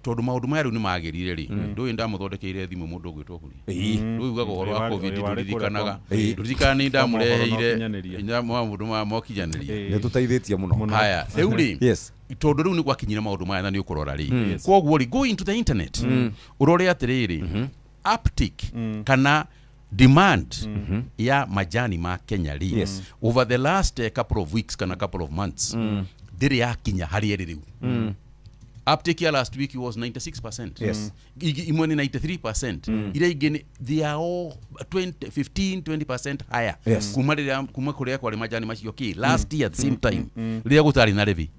tondu maundu maya riu ni magirire ri ndui ndamuthondekeire thimu mundu gwitwo kuri ndui ugaga uhoro wa covid ndirikanaga ndirikani ndamureheire maundu ma mokinyaniria ni tutaithitie muno haya riu ri tondu riu ni gwakinyira maundu maya na ni ukurora ri koguo ri go into the internet urore atiriri uptick kana demand ya majani ma Kenya ri over the last couple of weeks kana couple of months ndiri yakinya hari riu uptake ya last week was 96%. Imweni 93%. Ile igeni they are all 15-20% higher. Kuma kuria kwa majani macio ki last year at the same time. Lia gutari na levy.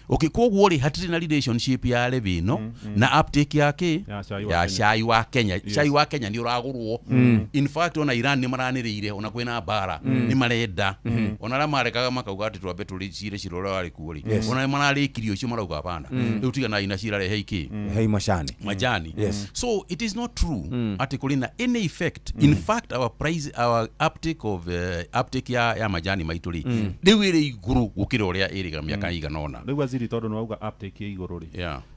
Okay, koguo ri hatiri na relationship ya levy no na uptake yake ya chai wa Kenya. Chai wa Kenya ni uragurwo. In fact ona Iran ni maranirire ona kwina bara ni marenda. Ona ra marekaga makauga ati twambe tulicire cirora wari kuuri. Ona mararikirio cio marauga hapana. Riu na inashira rehe iki hei majani so it is not true ati kulina any effect in fact our uptake of uptake ya majani maituri riu iri iguru gukira uria iriga miaka igana ona riu aziri tondu no auga uptake ya iguru ri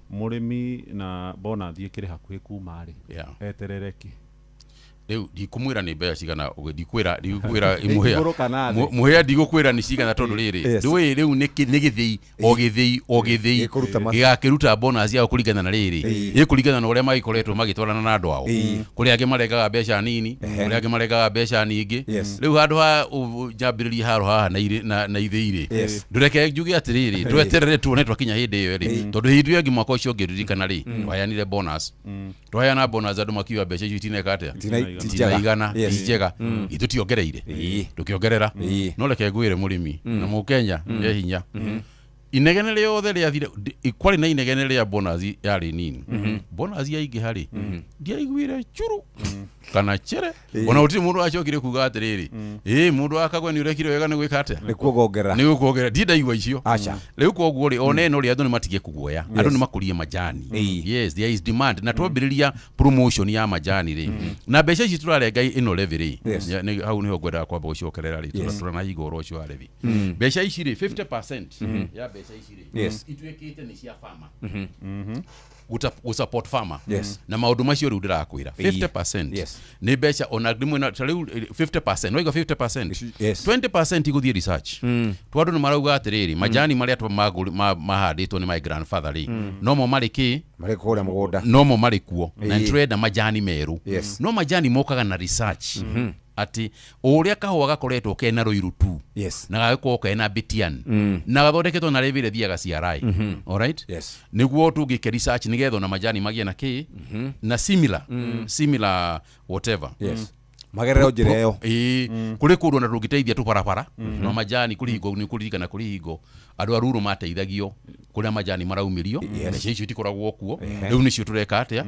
murimi na bona thie kire hakuhi kuma ri eterereki riu ndikumwira ni mbeca cigana ndikwira imuhia muhia ndigukwira ni cigana tondu riri riu ni githii o githii gigakiruta bonus ya kuringana na riri ikuringana na uria magikoretwo magitwarana na andu ao kuri angi maregaga mbeca nini kuri angi maregaga mbeca nyingi riu handu ha jambiriria haro haha na ithiri ndureke njuge atiriri tweterere tuone twakinya hindi iyo ri tondu hindi iyo mwaka ucio ngiririkana ri twayanire bonus twayana bonus andu makiwa mbeca icio itineka atia igana ijega itutiongereire tukiongerera no reke ngwire murimi na mukenya ye hinya inegene riothe riathire ikwari na inegene ria bonus yari nini bonus ya ingi hari ndia igwire churu kana chere ona uti mundu acokire kuga atiriri mundu akagwa ni urekire wega ni gwika atia ni kuogera ndida igwa icio riu koguo ri oneno ri andu ni matige kuguoya andu ni makurie majani yes there is demand na twambiriria promotion ya majani ri na mbeca ici turarenga ino level ri ni hau niho ngwenda kwamba gucokerera ri turana igoro cio arevi mbeca ici ri 50% ya mbeca ici ri itwekite ni cia farmer support farmer na maundu macio riu ndirakwira 50% ni mbeca ona rimwe na riu 50% no igo 50% 20% iguthie research twandu ni marauga atiriri majani maria mahanditwo ni my grandfather ri no mo mariki marikuria mugunda no mo marikuo na trade majani meru no majani mokaga na research ati uria kahua gakoretwo kena ruiru tu na gagiko kena bitian na gathondeketwo na revire thiaga CRI all right niguo tungike research nigetho na majani magia na ki na similar whatever magerero njireo kuri kundu na tungiteithia tu barabara no majani kurihingo ni kuririkana kurihingo andu aruru mateithagio kuria majani maraumirio na cicio itikoragwo kuo riu nicio tureka atia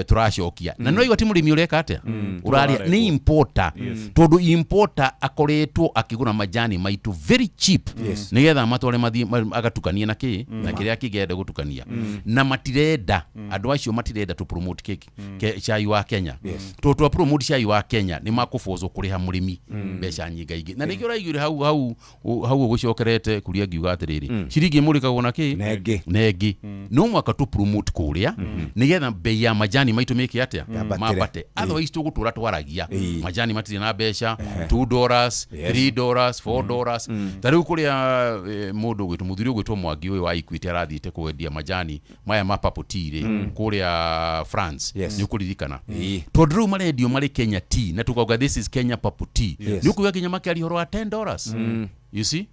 turacokia na no igoti murimi ureka atia uraria ni importer tondu importer akoretwo akigura majani maitu very cheap nigetha matware mathie agatukania na ki na kiria kigende gutukania na matirenda andu acio matirenda tu promote chai wa Kenya to promote chai wa Kenya ni makufozo kuriha murimi mbeca nyingaingi na nikio raigire hau gucokerete kuria ngiuga atiriri ciringi murikagwo na ki negi no mwaka tu promote kuria nigetha bei ya majani maitu meke atia mapate otherwise tugutura twaragia majani matire na mbeca $2 $3 $4 tariu kuria mundu gwitu muthuri gwitwo Mwangi uyu wa Equity arathite kwendia majani maya mapaputire kuria France ni kuririkana tondu marendio mari Kenya tea na tukauga this is Kenya papu tea ni kuya Kenya makari horo wa $10 you see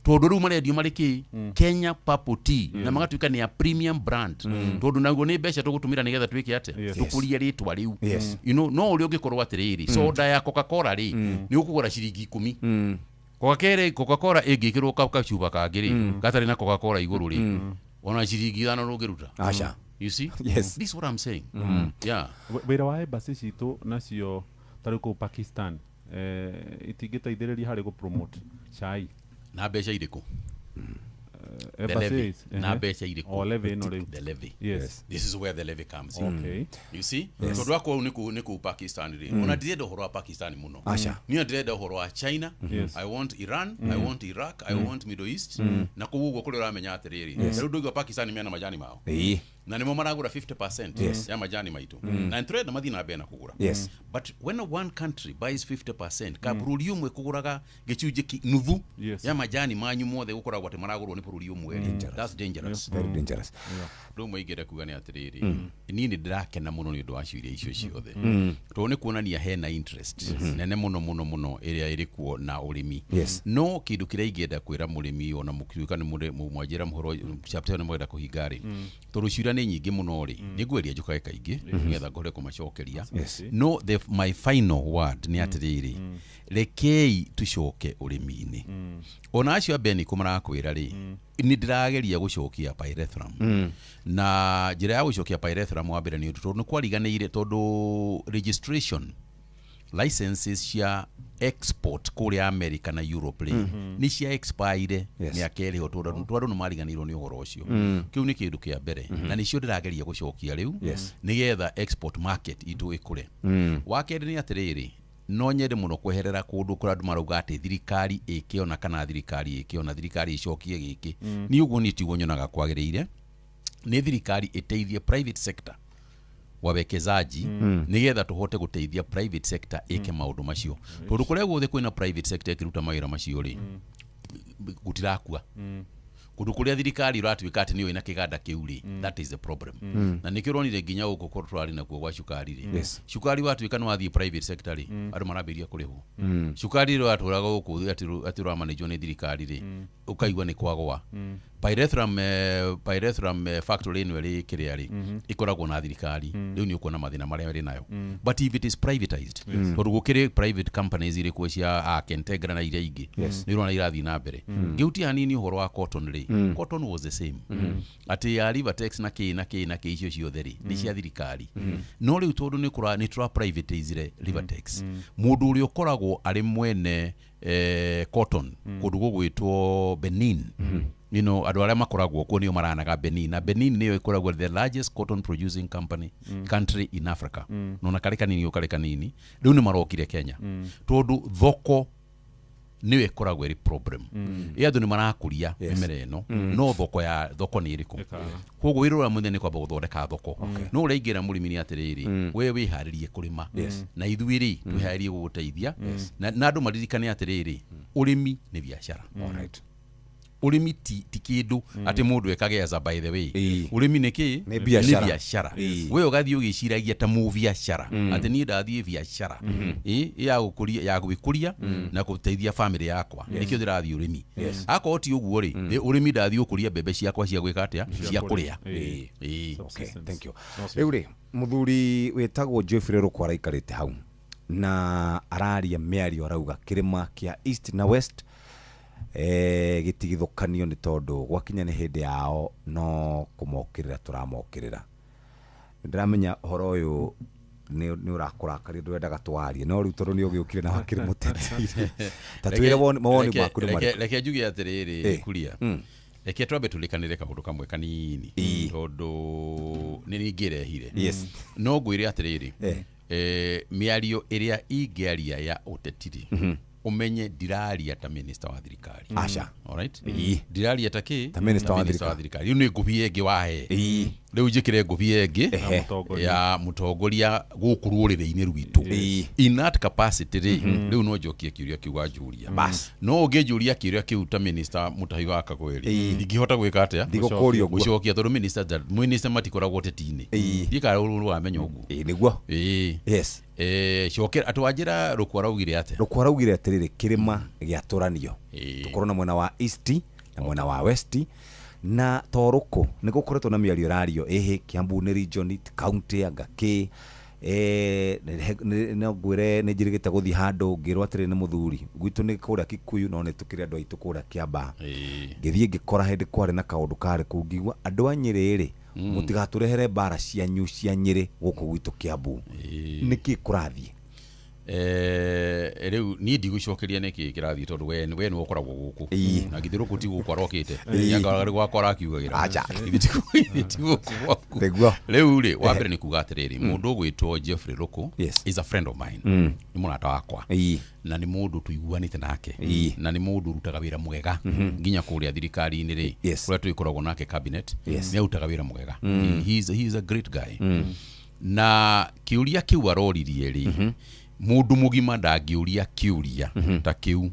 tondu riu marendio mari ki Kenya papu tea na magatuika ni a premium brand tondu naguo ni mbeca tugutumira nigetha twike ate tukurie ritwa riu you know no uri ungikorwo atiriri soda ya Coca-Cola ri ni ukugura ciringi 10 Coca-Cola ĩngĩkĩrwo kacuba kangĩ gatarĩ na Coca-Cola igũrũ ona ciringi 5 rũngĩruta. Acha. You see? Yes. This is what I'm saying. Yeah. Wĩra wa embassy citũ nacio tarĩ kũu Pakistan itingĩteithĩrĩria harĩ promote chai Na mbeca irĩkũ? Embassies. Na mbeca irĩkũ? O levy ĩno rĩu. The levy. Yes. This is where the levy comes in. Okay. You see? Tondũ akwa nĩ kũu Pakistan rĩ. Ona ndirenda ũhoro wa Pakistan mũno. Acha. Niĩ ndirenda ũhoro wa China. Yes. I want Iran, I want Iraq, I want Middle East. Na kũu ũguo kũrĩa ũramenya atĩrĩrĩ. Rĩu ndũigua Pakistan mena majani mao. Na nĩmo maragũra 50% ya majani maitũ. Na nĩtũrenda mathiĩ na mbere na kũgũra. Yes. But when one country buys 50%, ka bũrũri ũmwe kũgũraga gĩcunjĩ nuthu ya majani manyu mothe gũkoragwo atĩ maragũrwo nĩ bũrũri ũmwe. That's dangerous. Very dangerous. Ndũ mũingĩre kuga nĩ atĩrĩrĩ. Niĩ nĩ ndĩrakena mũno nĩ ũndũ wa ciũria icio ciothe. Tondũ nĩ kuonania hena interest nene mũno ĩrĩa ĩrĩ kuo na ũrĩmi. No kĩndũ kĩrĩa ingĩenda kwĩra mũrĩmi ona mũkiuka nĩ mwanjĩra mũhoro chapter nĩ mwenda kũhinga rĩ. Tondũ ciũria nĩ nyingĩ mũno rĩ. Nĩ ngweria njũkae kaingĩ nĩgetha ngore kũmacokeria. No my final word nĩ atĩrĩrĩ. Rekei tucoke ũrĩmi-inĩ. Ona acio abeni kũmarakwĩra rĩ. Nĩ ndĩrageria gũcokia pyrethrum. Na njĩra ya gũcokia pyrethrum wa mbere nĩ ũndũ tondũ nĩ kwariganĩire tondũ registration licenses cia export kũrĩa America na Europe rĩ nĩ cia expire mĩaka ĩrĩ ho tondũ andũ nĩ mariganĩirwo nĩ ũhoro ũcio. Kĩu nĩ kĩndũ kĩa mbere na nĩcio ndĩrageria gũcokia rĩu nĩgetha export market itũ ĩkũre. Wa kerĩ nĩ atĩrĩrĩ no nyende mũno kweherera kũndũ kũrĩa andũ marauga atĩ thirikari ĩkĩona kana thirikari ĩkĩona thirikari ĩcokie gĩkĩ. Nĩ ũguo niĩ tiguo nyonaga kwagĩrĩire nĩ thirikari ĩteithie private sector wawekezaji nigetha tuhote guteithia private sector ike maundu macio tondu kuria guothe kwina private sector ikiruta mawira macio ri gutirakua kundu kuria thirikari iratuika ati niyo ina kiganda kiu ri that is the problem na nikironire nginya guko kortwari na kuo gwa cukari ri cukari watuika no wathie private sector ri andu marabiria kuriho cukari ri waturaga guku ati rwa manage ni thirikari ri ukaigwa ni kwagwa pyrethrum factory ino ri kiria ri ikoragwo na thirikari riu ni ukuona mathina maria ri nayo but if it is privatized tondu gukiri private companies iri kuo cia Kentegra na iria ingi ni rona irathi na mbere ngiuti hanini uhoro wa cotton ri cotton was the same ati ya Rivertex na ki icio ciothe ri ni cia thirikari no riu tondu ni tura privatize Rivertex mundu uri ukoragwo ari mwene cotton kundu gugwitwo Benin you know andu aria makoragwo kuo nio maranaga Benin na Benin niyo ikoragwo the largest cotton producing country in Africa nona kareka nini riu ni marokire Kenya tondu thoko niwe ikoragwo eri problem andu ni marakuria mimera eno no thoko ni iriku koguo wirora munene ni kwamba guthondeka thoko no uraingira murimi ni atiriri we wiharirie kurima na ithuiri twiharirie guguteithia na andu maririkane atiriri urimi ni biashara alright urimi ti kindu ati mundu ekageza by the way urimi niki ni biashara we ugathii ugiciragia ta mu biashara ati ni ndathie biashara ya gwikuria na guteithia family yakwa nikio ndirathie urimi akwa ti uguo ri urimi ndathie ukuria bebe ciakwa cia gwika atia cia kuria okay thank you riu ri muthuri wetagwo Geoffrey Rukwara ikarite hau na araria miario arauga kirima kia East na West gitigithukanio ni tondu gwakinya ni hindi yao no kumokirira turamokirira ndiramenya horo uyu ni urakurakari ndwendaga twarie no riu tondu ni ugiukire na wakiri muteti tatwire mawoni maku ni mari reke njuge atiriri kuria reke twambe tulikanire kaundu kamwe kanini tondu ni ningirehire no ngwire atiriri miario iria ingiaria ya utetiri umenye diraria ta minister wa thirikari acha alright diraria ta ki ta minister wa thirikari ni ngubie enge wahe riu njikire ngubie enge ya mutongoria guku rurire-ini rwitu in that capacity riu no njokie kiuria kiuga njuria bas no ungejuria kiuria kiu ta minister Mutahi wa Kagweri ndingihota gwika atia ndigukurio gucokia tondu minister matikoragwo tetini ndikara uru wamenya uguo niguo yes coker atwanjira Rukwara ugire ate Rukwara ugire atiriri kirima giaturanio tukorwo na mwena wa East na mwena wa West na toruko nigukoretwo na miario rario Kiambu ni region county Agaki no ngwire nä njä rä gä te gå thiä handå ngä rwo atä rä nä må thuri gwitå nä kå rä a Kikuyu no nä tå kä rä andå aitå kå rä a kä amba ngä thiä ngä kora hä ndä kwarä na kaå ndå karä kå ngigua andå a Nyä rä rä må tigatå rehere mbara cianyu cia Nyä rä gå kå gwitå kä ambu nä kä kå rathiä rä u niä ndigåcokeria nä kä kä rathiä tondå we nä å koragwo gå kå na githä rå kå ti gå kw arokä te ngarä gwakwa arakiugagä ra rä u rä wa mbere nä kuga atä rä rä må ndå å gwä two Jeffrey Ruku is a friend of mine nä må rata wakwa na nä må ndå tå iguanä te nake na nä må ndå rutaga wä ra mwega nginya kå rä a thirikari-inä rä kå rä a tå ikoragwo nake cabinet nä arutaga wä ra mwega he is a great guy na kä å ria kä u aroririe rä mundu mugima ndangiuria kiuria ta kiu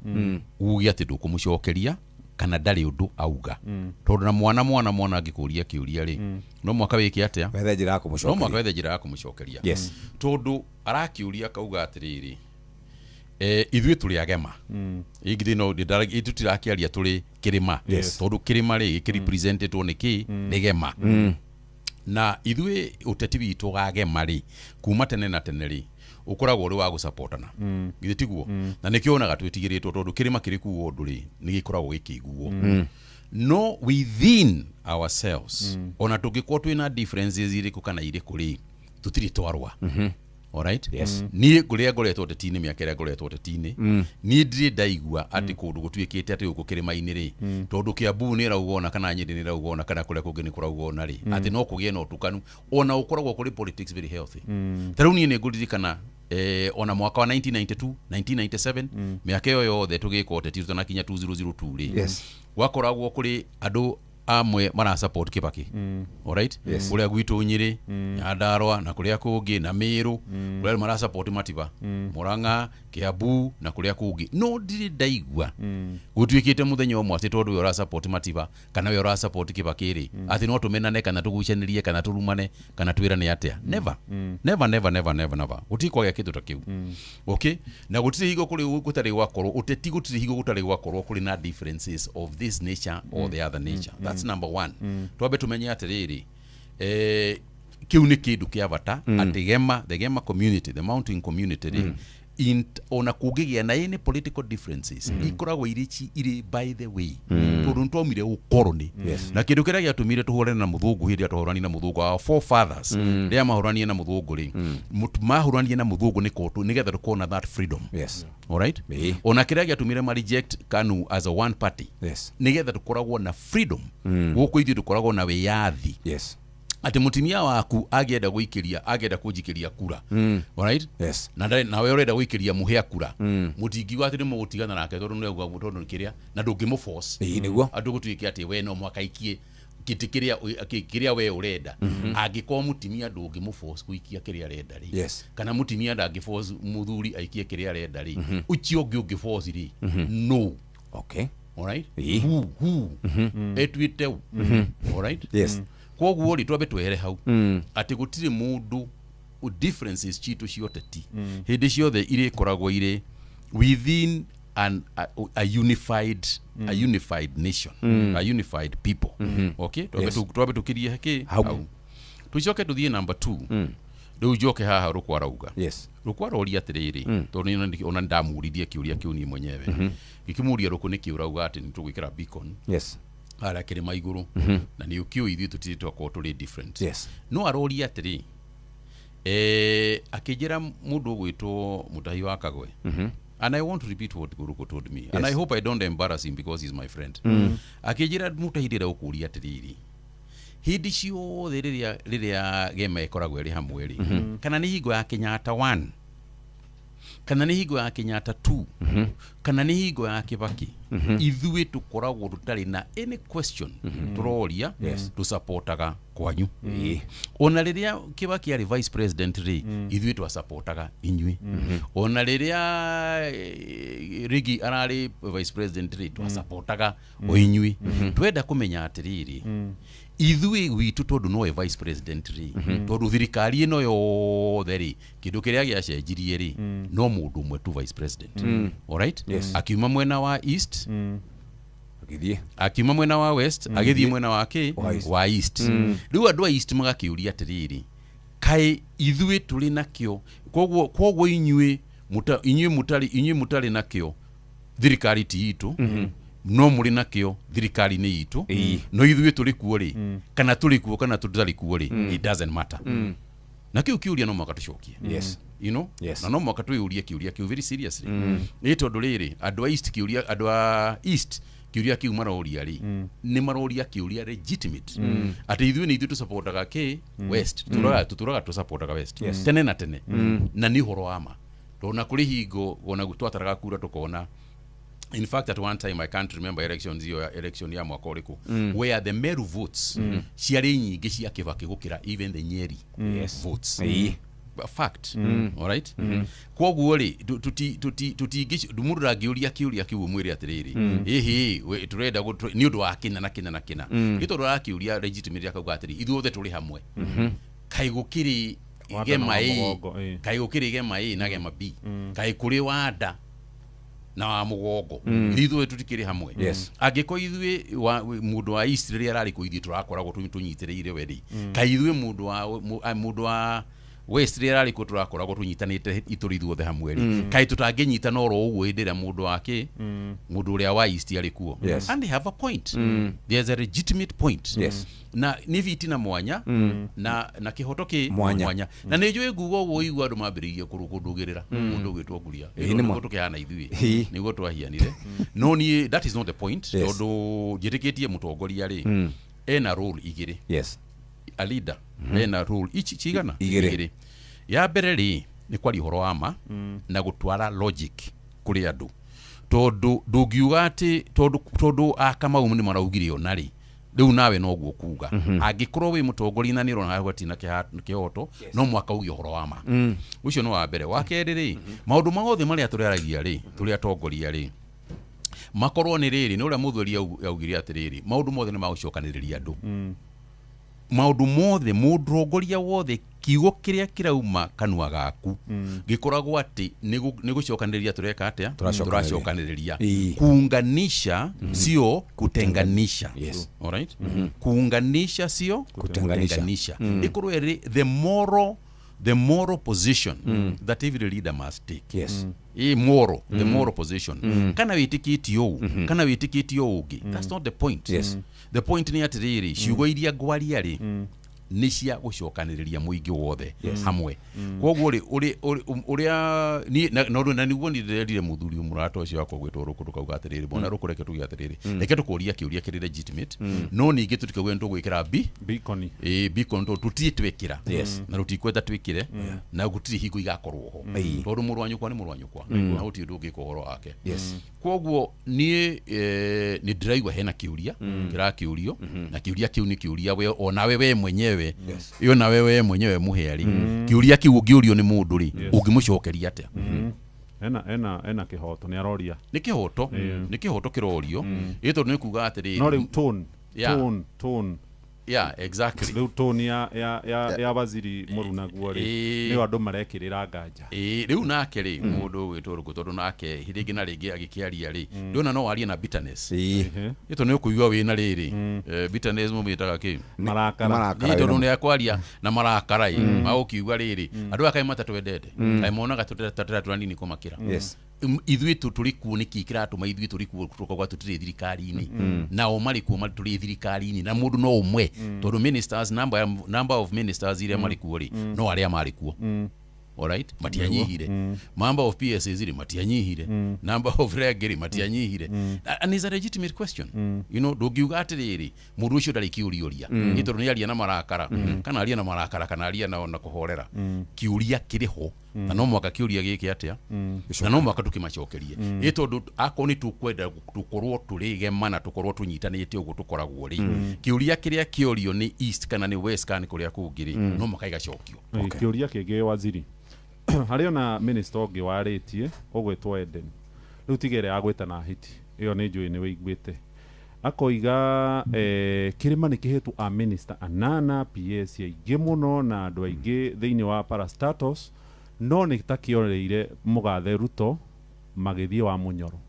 ugia ati ndukumucokeria kana ndari undu auga tondu na mwana angikuria kiuria ri no mwaka wiki atia wethe njira ya kumucokeria no mwaka wethe njira ya kumucokeria tondu arakiuria kauga atiriri ithuĩ tũrĩ agema igithĩ no itutirakiaria tũrĩ kĩrĩma tondu kĩrĩma rĩ kĩrepresentĩtwo nĩ kĩ nĩ gema na ithuĩ ũteti witũ gagema rĩ kuma tene na tene rĩ ukoragwo uri wa gucapotana githĩ tiguo na nĩ kĩonaga twĩtigĩrĩtwo tondũ kĩrĩma kĩrĩ kuo ũndũ rĩ nĩ gĩkoragwo gĩkĩiguo no within ourselves ona tũngĩkorwo twĩna differences irĩkũ kana irĩkũ rĩ tũtirĩ twarwa alright niĩ ngũrĩa ngoretwo ũteti-inĩ mĩaka ĩrĩa ngoretwo ũteti-inĩ niĩ ndirĩ ndaigua atĩ kũndũ gũtuĩkĩte atĩ gũkũ kĩrĩma-inĩ rĩ tondũ Kĩambu nĩ ĩrauga ona kana Nyĩrĩ nĩ ĩrauga ona kana kũrĩa kũngĩ nĩ kũrauga ona rĩ atĩ no kũgĩe na ũtukanu ona ũkoragwo kũrĩ politics very healthy ta rĩu niĩ nĩ ngũririkana ona mwaka wa 1992 1997 mĩaka ĩyo yothe tũgĩka ũteti tũtanakinya 2002 rĩ gwakoragwo kũrĩ andũ amwe mara support Kibaki alright uria gwitũ Nyĩrĩ Nyandarua na kuria kũngĩ na Meru uria mara support Matiba Murang'a Kiambu na kuria kũngĩ no ndirĩ ndaigua gũtuĩkĩte mũthenya ũmwe atĩ tondũ we ora support Matiba kana we ora support Kibaki rĩ atĩ no tũmenane kana tũgucanĩrie kana tũrumane kana twĩrane atĩa never gũtikwagĩa kĩndũ ta kĩu okay na gũtirĩ higo kũrĩ gũtarĩ gwakorwo ũteti gũtirĩ higo gũtarĩ gwakorwo kũrĩ na differences of this nature or the other nature that's number one twambe tumenye atiriri kiu nĩ kĩndũ kĩa bata atĩ the Gema community the mountain community ona kũngĩgĩa na any political differences ikoragwo irĩ by the way tondũ nĩtwaumire ũkoroni na kĩndũ kĩrĩa gĩatũmire tũhũrane na mũthũngũ hĩndĩ ĩrĩa twahũrania na mũthũngũ our forefathers rĩrĩa mahũranirie na mũthũngũ rĩ mahũranirie na mũthũngũ nĩgetha tũkona that freedom alright ona kĩrĩa gĩatũmire ma reject KANU as a one party nĩgetha tũkoragwo na freedom gũkũ ithuĩ tũkoragwo na wĩyathi ati mutimia waku agenda kũnjikĩria kura alright na we urenda gũikĩria mũhĩa kura mutingiuga atĩ nĩ mũgũtigana nake tondũ nĩ auga tondũ kĩrĩa na ndũngĩmũforce nĩguo andũ gũtuĩke atĩ we no mwaka ikie gĩtĩ kĩrĩa we ũrenda angĩkorwo mutimia ndũngĩmũforce gũikia kĩrĩa arenda rĩ kana mutimia ndangĩforce mũthuri aikie kĩrĩa arenda rĩ ũcio ũngĩforce rĩ no okay alright who etwite alright koguo ri twabe twere hau ati gutire mundu differences chito cioteti hindi ciothe ire koragwo ire within a unified nation a unified people okay twabe tukirie haki hau tucoke tuthie number 2 riu njoke haha Rukwa rauga Rukwa roria atiriri tondu ona ndamurithie kiuria kiu ni mwenyewe gikimuria Ruku ni kiurauga ati nitugwikira beacon ara kĩrĩma igũrũ na nĩ ũkĩũĩ ithuĩ tũtirĩ twakorwo tũrĩ different no aroria atĩrĩ akĩnjĩra mũndũ ũgwĩtwo Mutahi wa Kagwe and I want to repeat what Ruku told me and I hope I don't embarrass him because he's my friend akĩnjĩra Mutahi ndĩra ũkũria atĩrĩrĩ hĩndĩ ciothe rĩrĩa Gema ĩkoragwo ĩrĩ hamwe rĩ kana nĩ hingo ya Kenyatta 1 kana nĩ hingo ya Kenyatta 2 kana nĩ hingo ya Kibaki ithuĩ tũkoragwo tũtarĩ na any question tũroria tũsupportaga kwanyu ona rĩrĩa Kibaki arĩ vice president rĩ ithuĩ twasupportaga inyuĩ ona rĩrĩa Rigi ararĩ vice president rĩ twasupportaga o inyuĩ twenda kũmenya atĩrĩrĩ ithuĩ witũ tondũ nowe vice president rĩ tondũ thirikari ĩno yothe rĩ kĩndũ kĩrĩa gĩacenjirie rĩ no mũndũ ũmwe tu vice president alright akiuma mwena wa east akiuma mwena wa west agĩthiĩ mwena wa wa east rĩu andũ a east magakĩũria atĩrĩrĩ kai ithuĩ tũrĩ nakĩo koguo inyuĩ mũtarĩ nakĩo thirikari ti itũ no mũrĩ nakĩo thirikari nĩ itũ no ithuĩ tũrĩ kuo rĩ kana tũrĩ kuo kana tũtarĩ kuo rĩ it doesn't matter na kĩu kĩũria no mwaka tũcokie you know na no mwaka twĩũrie kĩũria kĩu very seriously nĩ tondũ rĩrĩ andũ a East kĩũria kĩu maroria rĩ nĩ maroria kĩũria legitimate atĩ ithuĩ nĩ ithuĩ tũsupportaga kĩ West tũtũraga tũsupportaga West tene na tene na nĩ ũhoro wa ma tondũ na kũrĩ hingo ona twataraga kura tũkona. In fact, at one time, I can't remember election ya mwaka ũrĩkũ where the Meru votes ciarĩ nyingĩ cia Kibaki gũkĩra even the Nyeri votes. Fact. All right? Koguo rĩ mũndũ ndangĩũria kĩũria kĩu mwĩre atĩrĩrĩ ĩhĩ tũrenda nĩ ũndũ wa kĩna na gĩtondũ arakĩũria legitimate akauga atĩrĩ ithuothe tũrĩ hamwe kaĩ gũkĩrĩ gema A na gema B kaĩ kũrĩ wanda na wa mũgongo ithuĩ tũtikĩrĩ hamwe angĩkorwo ithuĩ mũndũ wa East rĩrĩa ararĩ kũ ithuĩ tũrakoragwo tũnyitĩrĩire we kaĩ ithuĩ mũndũ wa West rĩrĩa ararĩ kũ tũrakoragwo tũnyitanĩte itũrĩ ithuothe hamwe kaĩ tũtangĩnyita no ro ũguo hĩndĩ ĩrĩa mũndũ ũrĩa wa East arĩ kuo and they have a point there's a legitimate point na nĩ viti na mwanya na kĩhoto kĩ mwanya na nĩ njũĩ nguga ũguo igua andũ mambĩrĩirie kũndũgĩrĩra mũndũ ũgĩtwo Nguria nĩguo tũkĩhana ithuĩ nĩguo twahianire no niĩ that is not the point tondũ njĩtĩkĩtie mũtongoria rĩ ena role igĩrĩ a leader ena role cigana igĩrĩ ya mbere rĩ nĩ kwaria ũhoro wa ma na gũtwara logic kũrĩ andũ tondũ ndũngiuga atĩ tondũ Kamau nĩ maraugire ona rĩ rĩu nawe no guo kuga angĩkorwo wĩ mũtongoria na nĩ ũrona hagati na kĩhoto no mwaka uge ũhoro wa ma ũcio nĩ wa mbere wa kerĩ rĩ maũndũ mothe marĩa tũrĩaragia rĩ tũrĩ atongoria rĩ makorwo nĩ rĩrĩ nĩ ũrĩa mũthuri yaugire atĩrĩrĩ maũndũ mothe nĩ magũcokanĩrĩria andũ maũndũ mothe mũndongoria wothe kiugo kĩrĩa kĩrauma kanua gaku gĩkoragwo atĩ nĩ gũcokanĩrĩria tũreka atĩa tũracokanĩrĩria kuunganisha sio kutenganisha alright kuunganisha sio kutenganisha ikorwo the moral position that every leader must take the moral position kana wĩtĩkĩtio ũũ kana wĩtĩkĩtio ũngĩ that's not the point the point nĩ atĩrĩrĩ ciugo iria ngwaria rĩ nĩ cia gũcokanĩrĩria mũingĩ wothe hamwe koguo rĩ ũrĩa na nĩguo nĩndĩrerire mũthuri mũrata ũcio wakwa gwĩtwo Rũkũ tukauga atĩrĩrĩ bona Rũkũ reke tuge atĩrĩrĩ reke tũkũria kĩũria kĩrĩ legitimate no ningĩ tũtikauga nĩ tũgwĩkĩra beacon tũtirĩ twĩkĩra na rũtikwenda twĩkĩre na gũtirĩ hingo igakorwo ho tondũ mũrũ wa nyũkwa nĩ mũrũ wa nyũkwa na gũtirĩ ũndũ ũngĩka ũhoro wake koguo niĩ nĩ ndĩraigua hena kĩũria kĩrakĩũrio na kĩũria kĩu nĩ kĩũria onawe we mwenyewe iyo na wewe mwenyewe muheari kiuria kiu ngĩũrio nĩ mũndũ rĩ ũngĩmũcokeria atĩa ena kĩhoto nĩ aroria nĩ kĩhoto kĩrorio ĩtondũ nĩ kuga atĩrĩ no rĩu tone exactly rĩu tone ya waziri Mũrunaguo rĩ nĩ andũ marekĩrĩra nganja rĩu nake rĩ mũndũ gwĩtwo Rũkũ tondũ nake rĩngĩ na rĩngĩ agĩkĩaria rĩ ndona no warie na bitterness ĩtondũ nĩ ũkũigua wĩna rĩrĩ bitterness mũmĩtaga kĩ marakara tondũ nĩ akwaria na marakara magũkiuga rĩrĩ andũ akaĩ matatwendete kaĩ monaga tũtatũra nini kũmakĩra ithuĩ tũrĩ kuo nĩkĩ kĩratũma ithuĩ tũrĩ kuo tũkauga tũtirĩ thirikari-inĩ nao marĩ kuo tũrĩ thirikari-inĩ na mũndũ no ũmwe tondũ ministers number of ministers iria marĩ kuo rĩ no arĩa marĩ kuo alright matianyihire member of PSAs rĩ matianyihire number of reggae matianyihire and is a legitimate question you know ndũngiuga atĩrĩrĩ mũndũ ũcio ndarĩ kĩũria nĩ tondũ nĩ aria na marakara kana aria na marakara kana aria na kũhorera kĩũria kĩrĩho na no mwaka kĩũria gĩkĩ atĩa na no mwaka tũkĩmacokerie tondũ akorwo nĩ tũkwenda tũkorwo tũrĩgema na tũkorwo tũnyitanĩte ũguo tũkoragwo rĩ kĩũria kĩrĩa kĩorio nĩ East kana nĩ West kana kũrĩa kũngĩ rĩ no mwaka igacokio kĩũria kĩngĩ waziri harĩ ona minister ũngĩ warĩtie ũgwĩtwo Eden rĩu tigere agwĩta na hiti ĩyo nĩ njũĩ nĩ wĩiguĩte akoiga kĩrĩma nĩ kĩhetwo a minister anana PS aingĩ mũno na andũ aingĩ thĩinĩ wa parastatus no nĩ takĩoreire mũgathe Ruto magĩthiĩ wa Mũnyoro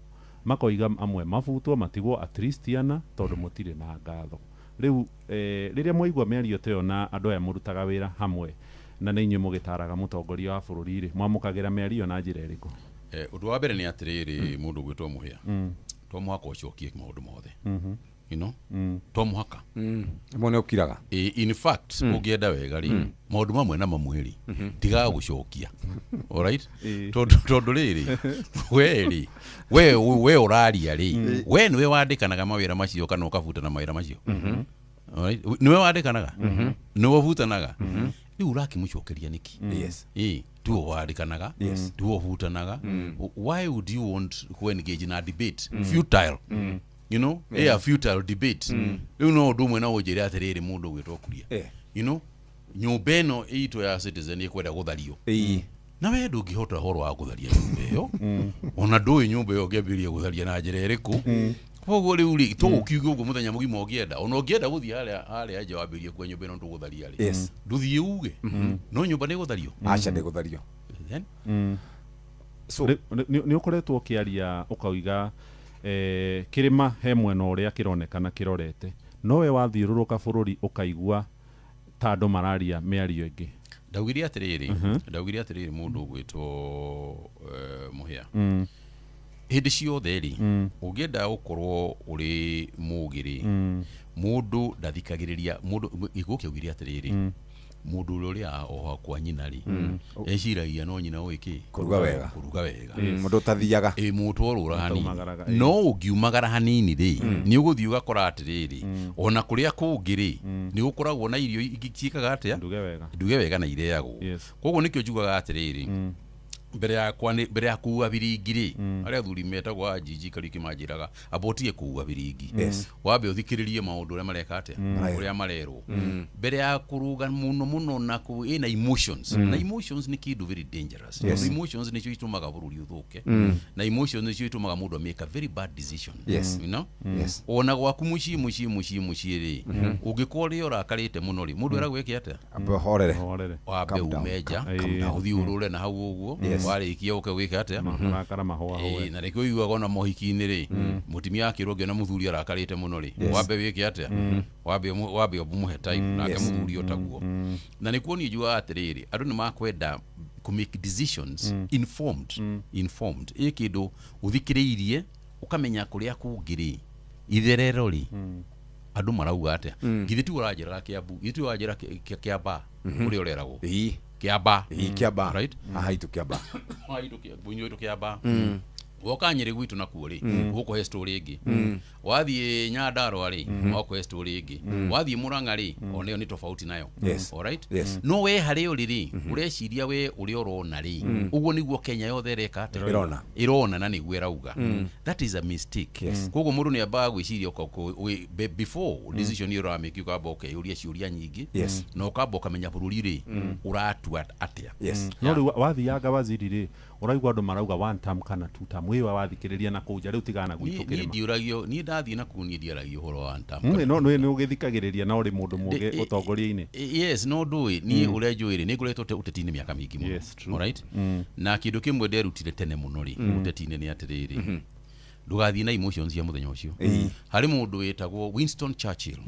makoiga amwe mabutwo matigwo at least ana tondũ mũtirĩ na ngatho rĩu rĩrĩa mwaigua mĩario ta ĩyo na andũ aya mũrutaga wĩra hamwe na nĩ inyuĩ mũgĩtaraga mũtongoria wa bũrũri rĩ mwamũkagĩra mĩario na njĩra ĩrĩkũ? Ũndũ wa mbere nĩ atĩrĩrĩ mũndũ gwĩtwo Mũhĩa to mũhaka ũcokie maũndũ mothe you know to mũhaka mone ũkiraga in fact ũngĩenda wega rĩ maũndũ mamwe na mamwe rĩ tigaga gũcokia alright tondũ rĩrĩ we ũraria rĩ we nĩwe wandĩkanaga mawĩra macio kana ũkabutana mawĩra macio alright nĩwe wandĩkanaga nĩwe ũbutanaga rĩu ũrakĩmũcokeria nĩki yes tuo wandĩkanaga tuo ũbutanaga why would you want to engage in a debate futile you know a futile debate you know ũndũ ũmwe na ũnjĩre atĩrĩrĩ mũndũ gwĩtwo Kuria you know nyũmba ĩno ĩitũ ya Citizen ĩkwenda gũthario na we ndũngĩhota ũhoro wa gũtharia nyũmba ĩyo ona ndũĩ nyũmba ĩyo ũngĩambĩrĩria gũtharia na njĩra ĩrĩkũ koguo rĩu rĩ to ũkiuge ũguo mũthenya mũgima ũngĩenda ona ũngĩenda gũthiĩ harĩa nja wambĩrĩrie kwa nyũmba ĩno ndũgũtharia rĩ ndũthiĩ uge no nyũmba nĩgũthario aca nĩgũthario so nĩ ũkoretwo ũkĩaria ũkauga kĩrĩma he mwena ũrĩa kĩronekana kĩrorete nowe wathiũrũrũka bũrũri ũkaigua ta andũ mararia mĩario ĩngĩ ndaugire atĩrĩrĩ mũndũ gwĩtwo Mũhĩa hĩndĩ ciothe rĩ ũngĩenda gũkorwo ũrĩ mũgĩ mũndũ ndathikagĩrĩria mũndũ gĩkĩaugire atĩrĩrĩ mũndũ ũrĩa oha kwa nyina rĩ eciragia no nyina wĩkĩ kuruga wega mũndũ tathiaga mũndũ orũra hanini no ũngiumagara hanini rĩ nĩ ũgũthiĩ ũgakora atĩrĩrĩ ona kũrĩa kũngĩ rĩ nĩ gũkoragwo na irio ciĩkaga atĩa nduge wega na ireagwo koguo nĩkĩo njugaga atĩrĩrĩ mbere ya kuua biringi rĩ arĩa athuri metagwo Ajiji Kariuki manjĩraga abotie kuua biringi wambe ũthikĩrĩrie maũndũ ũrĩa mareka atĩa ũrĩa marerwo mbere ya kũruga mũno na ĩna emotions na emotions nĩ kĩndũ very dangerous emotions nĩcio itũmaga bũrũri ũthũke na emotions nĩcio itũmaga mũndũ make a very bad decision you know ona gwaku mũciĩ rĩ ũngĩkorwo rĩ ũrakarĩte mũno rĩ mũndũ aragwĩka atĩa horere wambe umeja ũthiĩ ũrũre na hau ũguo warĩkia ũkawĩka atĩa marakara mahũa howe na rĩkĩo iguaga ona mohikinĩ rĩ mũtumia akĩrwo na mũthuri arakarĩte mũno rĩ wambe wĩke atĩa wambe ũmũhe time nake mũthuri otaguo na nĩkuo niĩ njugaga atĩrĩrĩ andũ nĩ makwenda to make decisions informed kĩndũ ũthikĩrĩirie ũkamenya kũrĩa kũngĩ rĩ itherero rĩ andũ marauga atĩa githĩ tu ũranjĩraga Kĩambu githĩ tu ũranjĩra Kĩamba kũrĩa ũreragwo Kĩamba right ahaitu Kĩamba bunyũ Kĩamba woka Nyĩrĩ gwitũ nakuo rĩ ũkũhe story ĩngĩ wathiĩ Nyandarũa rĩ ũkũhe story ĩngĩ wathiĩ Mũrang'a rĩ oneyo nĩ tofauti nayo alright no we harĩ ũrĩ rĩ ũreciria we ũrĩa ũrona rĩ ũguo nĩguo Kenya yothe ĩreka atĩa ĩrona na nĩguo ĩrauga that is a mistake koguo mũndũ nĩ ambaga gwĩciria before decision ĩyo ũramake ũkamba ũkeyũria ciũria nyingĩ na ũkamba ũkamenya bũrũri rĩ ũratua atĩa no rĩu wathianga waziri rĩ ũraigua andũ marauga one term kana two term wewe wathikĩrĩria na kũu nja rĩu tigana gwitũ kĩrĩma niĩ ndathiĩ na kũu niĩ ndiaragia ũhoro wa one term no nĩ ũgĩthikagĩrĩria na ũrĩ mũndũ mũgĩ ũtongoria-inĩ yes no ndũĩ niĩ ũrĩa njũĩ rĩ nĩ ngoretwo ũteti-inĩ mĩaka mĩingĩ mũno alright na kĩndũ kĩmwe nderutire tene mũno rĩ ũteti-inĩ nĩ atĩrĩrĩ ndũgathiĩ na emotions cia mũthenya ũcio harĩ mũndũ wĩtagwo Winston Churchill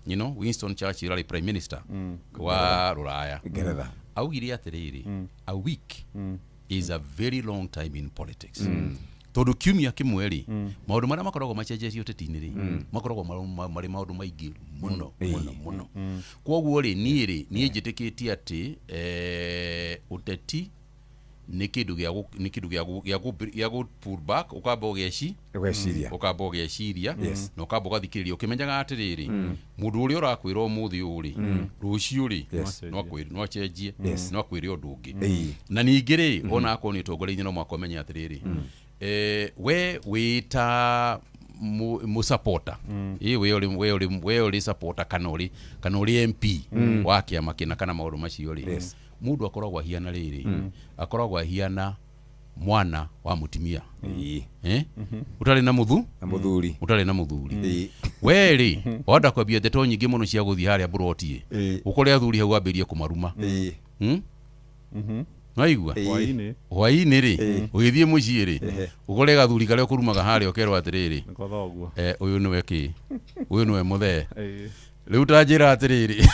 you know Winston Churchill arĩ prime minister wa Rũraya augire atĩrĩrĩ a week is a very long time in politics tondũ kiumia kĩmwe rĩ maũndũ marĩa makoragwo macenjetie ũteti-inĩ rĩ makoragwo marĩ maũndũ maingĩ mũno koguo rĩ niĩ njĩtĩkĩtie atĩ ũteti nĩ kĩndũ gĩa gũ pull back ũkamba ũgeciria na ũkamba ũgathikĩrĩria ũkĩmenyaga atĩrĩrĩ mũndũ ũrĩa ũrakwĩra ũmũthĩ ũũ rĩ rũciũ rĩ no acenjie no akwĩre ũndũ ũngĩ na ningĩ rĩ ona akorwo nĩ ũtongoria-inĩ no mwaka ũmenye atĩrĩrĩ we wĩta mũsupporter we ũrĩ supporter kana ũrĩ MP wa kĩama kĩna kana maũndũ macio rĩ mũndũ akoragwo ahiana rĩrĩ akoragwo ahiana mwana wa mũtumia ũtarĩ na mũthuri ũtarĩ na mũthuri we rĩ wenda kwambia ndeto nyingĩ mũno cia gũthiĩ harĩa buroti ũkore athuri hau ambĩrie kũmaruma waigua hwaĩ-inĩ rĩ ũgĩthiĩ mũciĩ rĩ ũkore gathuri karĩa ũkũrumaga harĩa ũkerwo atĩrĩrĩ ũyũ nĩwe kĩ ũyũ nĩwe mũthee rĩu ta njĩra atĩrĩrĩ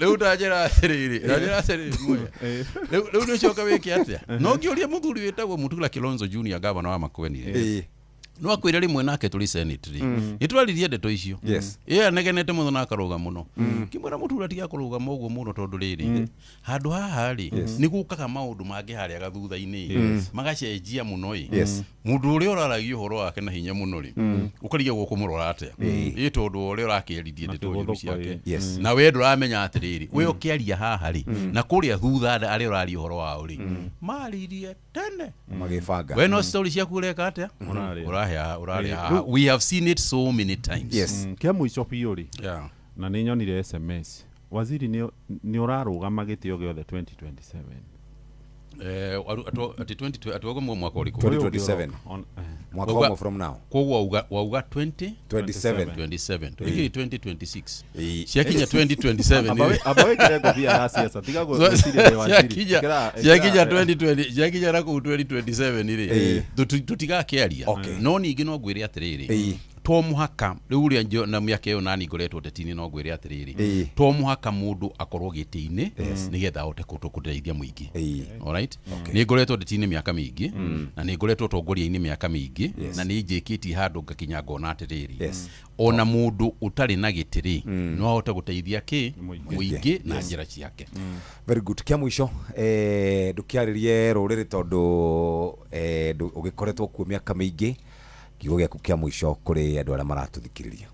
Rĩu ndanjĩra atĩrĩrĩ muoya. Rĩu nĩũcoka wĩke atĩa? No ngĩũria mũthuri wĩtagwo Mutula Kilonzo Junior gavana wa Makueni. No akwĩra rĩmwe nake tũrĩ senate nĩtwaririe ndeto icio anegenete mũno na akaruga mũno kimwĩra Mutula tiga kũrũgama ũguo mũno tondũ rĩrĩ handũ haha rĩ nĩgũkaga maũndũ mangĩ harĩa gathutha-inĩ magacenjia mũno mũndũ ũrĩa ũraragia ũhoro wake na hinya mũno rĩ ũkarigia gũkũmũrora atĩa tondũ ũrĩa ũrakĩarithia ndeto icio ciake na we ndũramenya atĩrĩrĩ we ũkĩaria haha rĩ na kũrĩa thutha arĩa ũraria ũhoro wao rĩ maririe tene magĩbanga we no story ciaku ũreka atĩa we have seen it so many times. Kia mũico biũ rĩ na nĩ nyonire SMS waziri nĩ ũrarũgama gĩtĩo gĩothe 2027 atuogo mwaka ũrĩkũ 2027 mwaka ũmwe from now koguo wauga 2027 tũgĩkĩrĩ 2026 ciakinya 2027 abawekire ngobia ya siasa tiga gũciria waziri ciakinya 2020 ciakinya na kũu 2027 rĩ tũtigakĩaria no ningĩ no ngwĩre atĩrĩrĩ to muhaka rĩu rĩa na mĩaka ĩyo nani ngoretwo teti-inĩ no ngwĩre atĩrĩrĩ to muhaka mũndũ akorwo gĩtĩ-inĩ nĩgetha ahote gũteithia mũingĩ alright nĩ ngoretwo teti-inĩ mĩaka mĩingĩ na nĩ ngoretwo ũtongoria-inĩ mĩaka mĩingĩ na nĩ njĩkĩtie handũ ngakinya ngona atĩrĩrĩ ona mũndũ ũtarĩ na gĩtĩ no ahote gũteithia mũingĩ na njĩra ciake. Very good. Kia mũico ndũkĩarĩrie rũrĩrĩ tondũ ũgĩkoretwo kuo mĩaka mĩingĩ kiugo gĩaku kia mũico kũrĩ andũ arĩa maratũthikĩrĩria.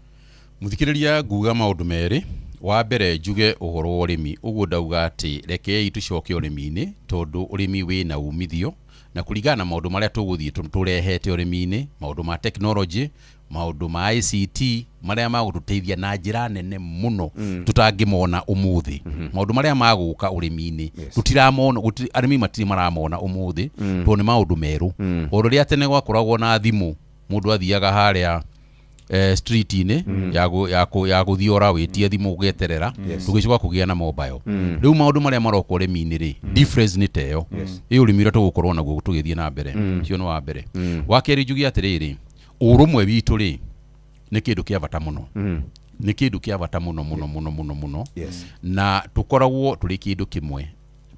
Mũthikĩrĩria nguga maũndũ merĩ wa mbere njuge ũhoro wa ũrĩmi ũguo ndauga atĩ rekei tũcoke ũrĩmi-inĩ tondũ ũrĩmi wĩna umithio na kũringana na maũndũ marĩa tũgũthiĩ tũrehete ũrĩmi-inĩ maũndũ ma technology maũndũ ma ICT marĩa magũtũteithia na njĩra nene mũno tutangĩmona ũmũthĩ maũndũ marĩa magũka ũrĩmi-inĩ tutiramona arĩmi matirĩ maramona ũmũthĩ tondũ nĩ maũndũ merũ o rĩrĩa tene gwakoragwo na thimũ mũndũ athiaga harĩa street-inĩ ya gũthiora wĩtie thimũ ũgeterera tũgĩcoka kũgĩa na mobile rĩu maũndũ marĩa maroka ũrĩmi-inĩ rĩ difference nĩ teyo ũrĩmi ũrĩa tũgũkorwo naguo tũgĩthiĩ na mbere cio nĩ wa mbere wa kerĩ njuge atĩrĩrĩ ũrũmwe witũ rĩ nĩ kĩndũ kĩa bata mũno nĩ kĩndũ kĩa bata mũno na tũkoragwo tũrĩ kĩndũ kĩmwe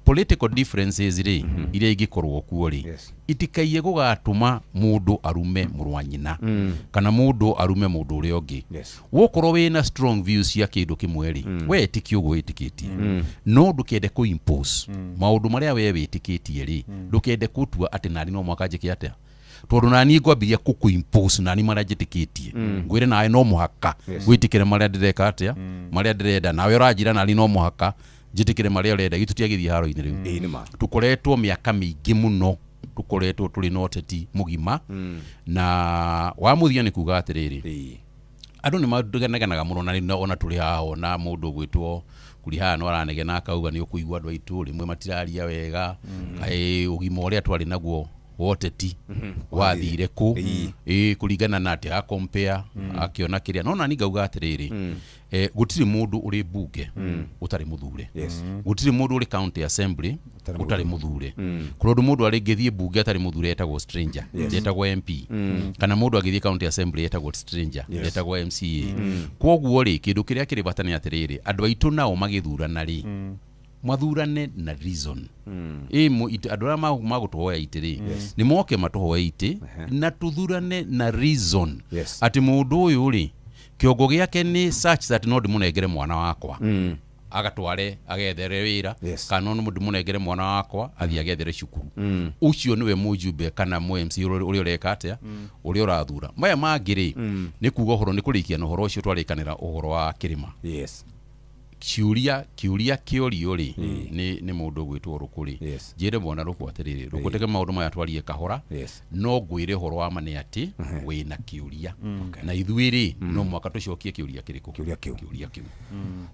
political differences rĩ iria ingĩkorwo kuo rĩ itikaiye gũgatũma mũndũ arume mũrũ wa nyina kana mũndũ arume mũndũ ũrĩa ũngĩ wokorwo wĩna strong views cia kĩndũ kĩmwe rĩ we tikio gwĩtĩkĩtie no ndũkende kũ impose maũndũ marĩa we wĩtĩkĩtie rĩ ndũkende gũtua atĩ nani no mwaka njĩke atĩa tondũ nani ngwambia kũkũ impose nani marĩa njĩtĩkĩtie ngwĩre nawe no mũhaka gwĩtĩkĩre marĩa ndĩreka atĩa marĩa ndĩrenda nawe ũranjĩra nani no mũhaka njĩtĩkĩre marĩa ũrenda gĩtũtiagĩthiĩ haro-inĩ rĩu tũkoretwo mĩaka mĩingĩ mũno tũkoretwo tũrĩ na ũteti mũgima na wa mũthia nĩ kuga atĩrĩrĩ andũ nĩ manegenaga mũno na ona tũrĩ haha na mũndũ gwĩtwo kuri haha no aranegena akauga nĩ ũkũigua andũ aitũ rĩmwe matiraria wega ũgima ũrĩa twarĩ naguo woteti wathire kũ kũringana na atĩ compare akiona kĩrĩa no nani ngauga atĩrĩrĩ gũtirĩ mũndũ ũrĩ bunge ũtarĩ mũthure gũtirĩ mũndũ ũrĩ county assembly ũtarĩ mũthure kũrĩ mũndũ arĩngĩthiĩ bunge atarĩ mũthure etagwo stranger etagwo MP kana mũndũ agĩthiĩ county assembly etagwo stranger etagwo MCA kwoguo rĩ kĩndũ kĩrĩa kĩrĩ bata nĩ atĩrĩrĩ andũ aitũ nao magĩthurana rĩ mathurane na reason andũ arĩa magũtũhoya itĩ rĩ nĩ moke matũhoye itĩ na tũthurane na reason atĩ mũndũ ũyũ rĩ kĩongo gĩake nĩ such that no ndĩmũnengere mwana wakwa agatware agethere wĩra kana no ndĩmũnengere mwana wakwa athiĩ agethere cukuru ũcio nĩwe mũjumbe kana MC ũrĩa ũreka atĩa ũrĩa ũrathura maya mangĩ rĩ nĩ kuga ũhoro nĩ kũrĩkia na ũhoro ũcio twarĩkanĩra ũhoro wa kĩrĩma kiuria kĩorio rĩ nĩ mũndũ gwĩtwo Rũkũrĩ njĩre mwana Rũkũ atĩrĩrĩ Rũkũ teke maũndũ maya twarie kahora no ngwĩre ũhoro wa mane atĩ wĩna kĩuria na ithuĩ rĩ no mwaka tũcokie kĩuria kĩrĩkũ kĩuria kĩu.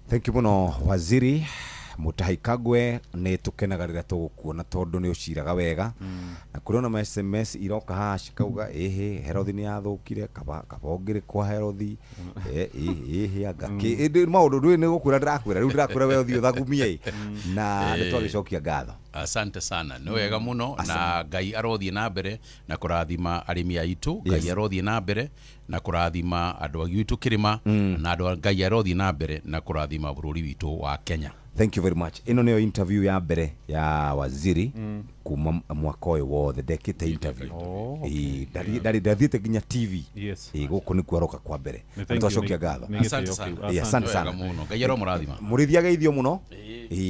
Thank you mũno waziri Mutahi Kagwe nĩ tũkenaga rĩrĩa tũgũkuona tondũ nĩ ũciraga wega na kũrĩ ona SMS iroka haha cikauga Herothi nĩ yathũkire kaba ongere kwa Herothi anga maũndũ ndũĩ nĩ gũkwĩra ndĩrakwĩra rĩu ndĩrakwĩra we ũthiĩ ũthagumie na nĩ twagĩcokia ngatho. asante sana nĩ wega mũno na Ngai arothie na mbere na kũrathima arĩmi aitũ Ngai arothie na mbere na kũrathima andũ aitũ kĩrĩma na andũ Ngai arothie na mbere na kũrathima bũrũri witũ wa Kenya. Thank you very much. Ino nĩyo interview ya mbere ya waziri kuma mwaka ũyũ wothe ndekĩte interview. Ndathiĩte nginya TV. Gũkũ nĩkuo aroka kwa mbere. Twacokia ngatho. Asante sana. Ngai aromũrathima. Mũrĩthia geithio mũno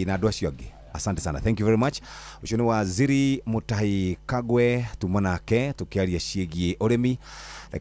na andũ acio angĩ. Asante sana. Thank you very much. Ucio nĩ waziri Mutahi Kagwe tumanake tukiaria ciĩgiĩ ũrĩmi.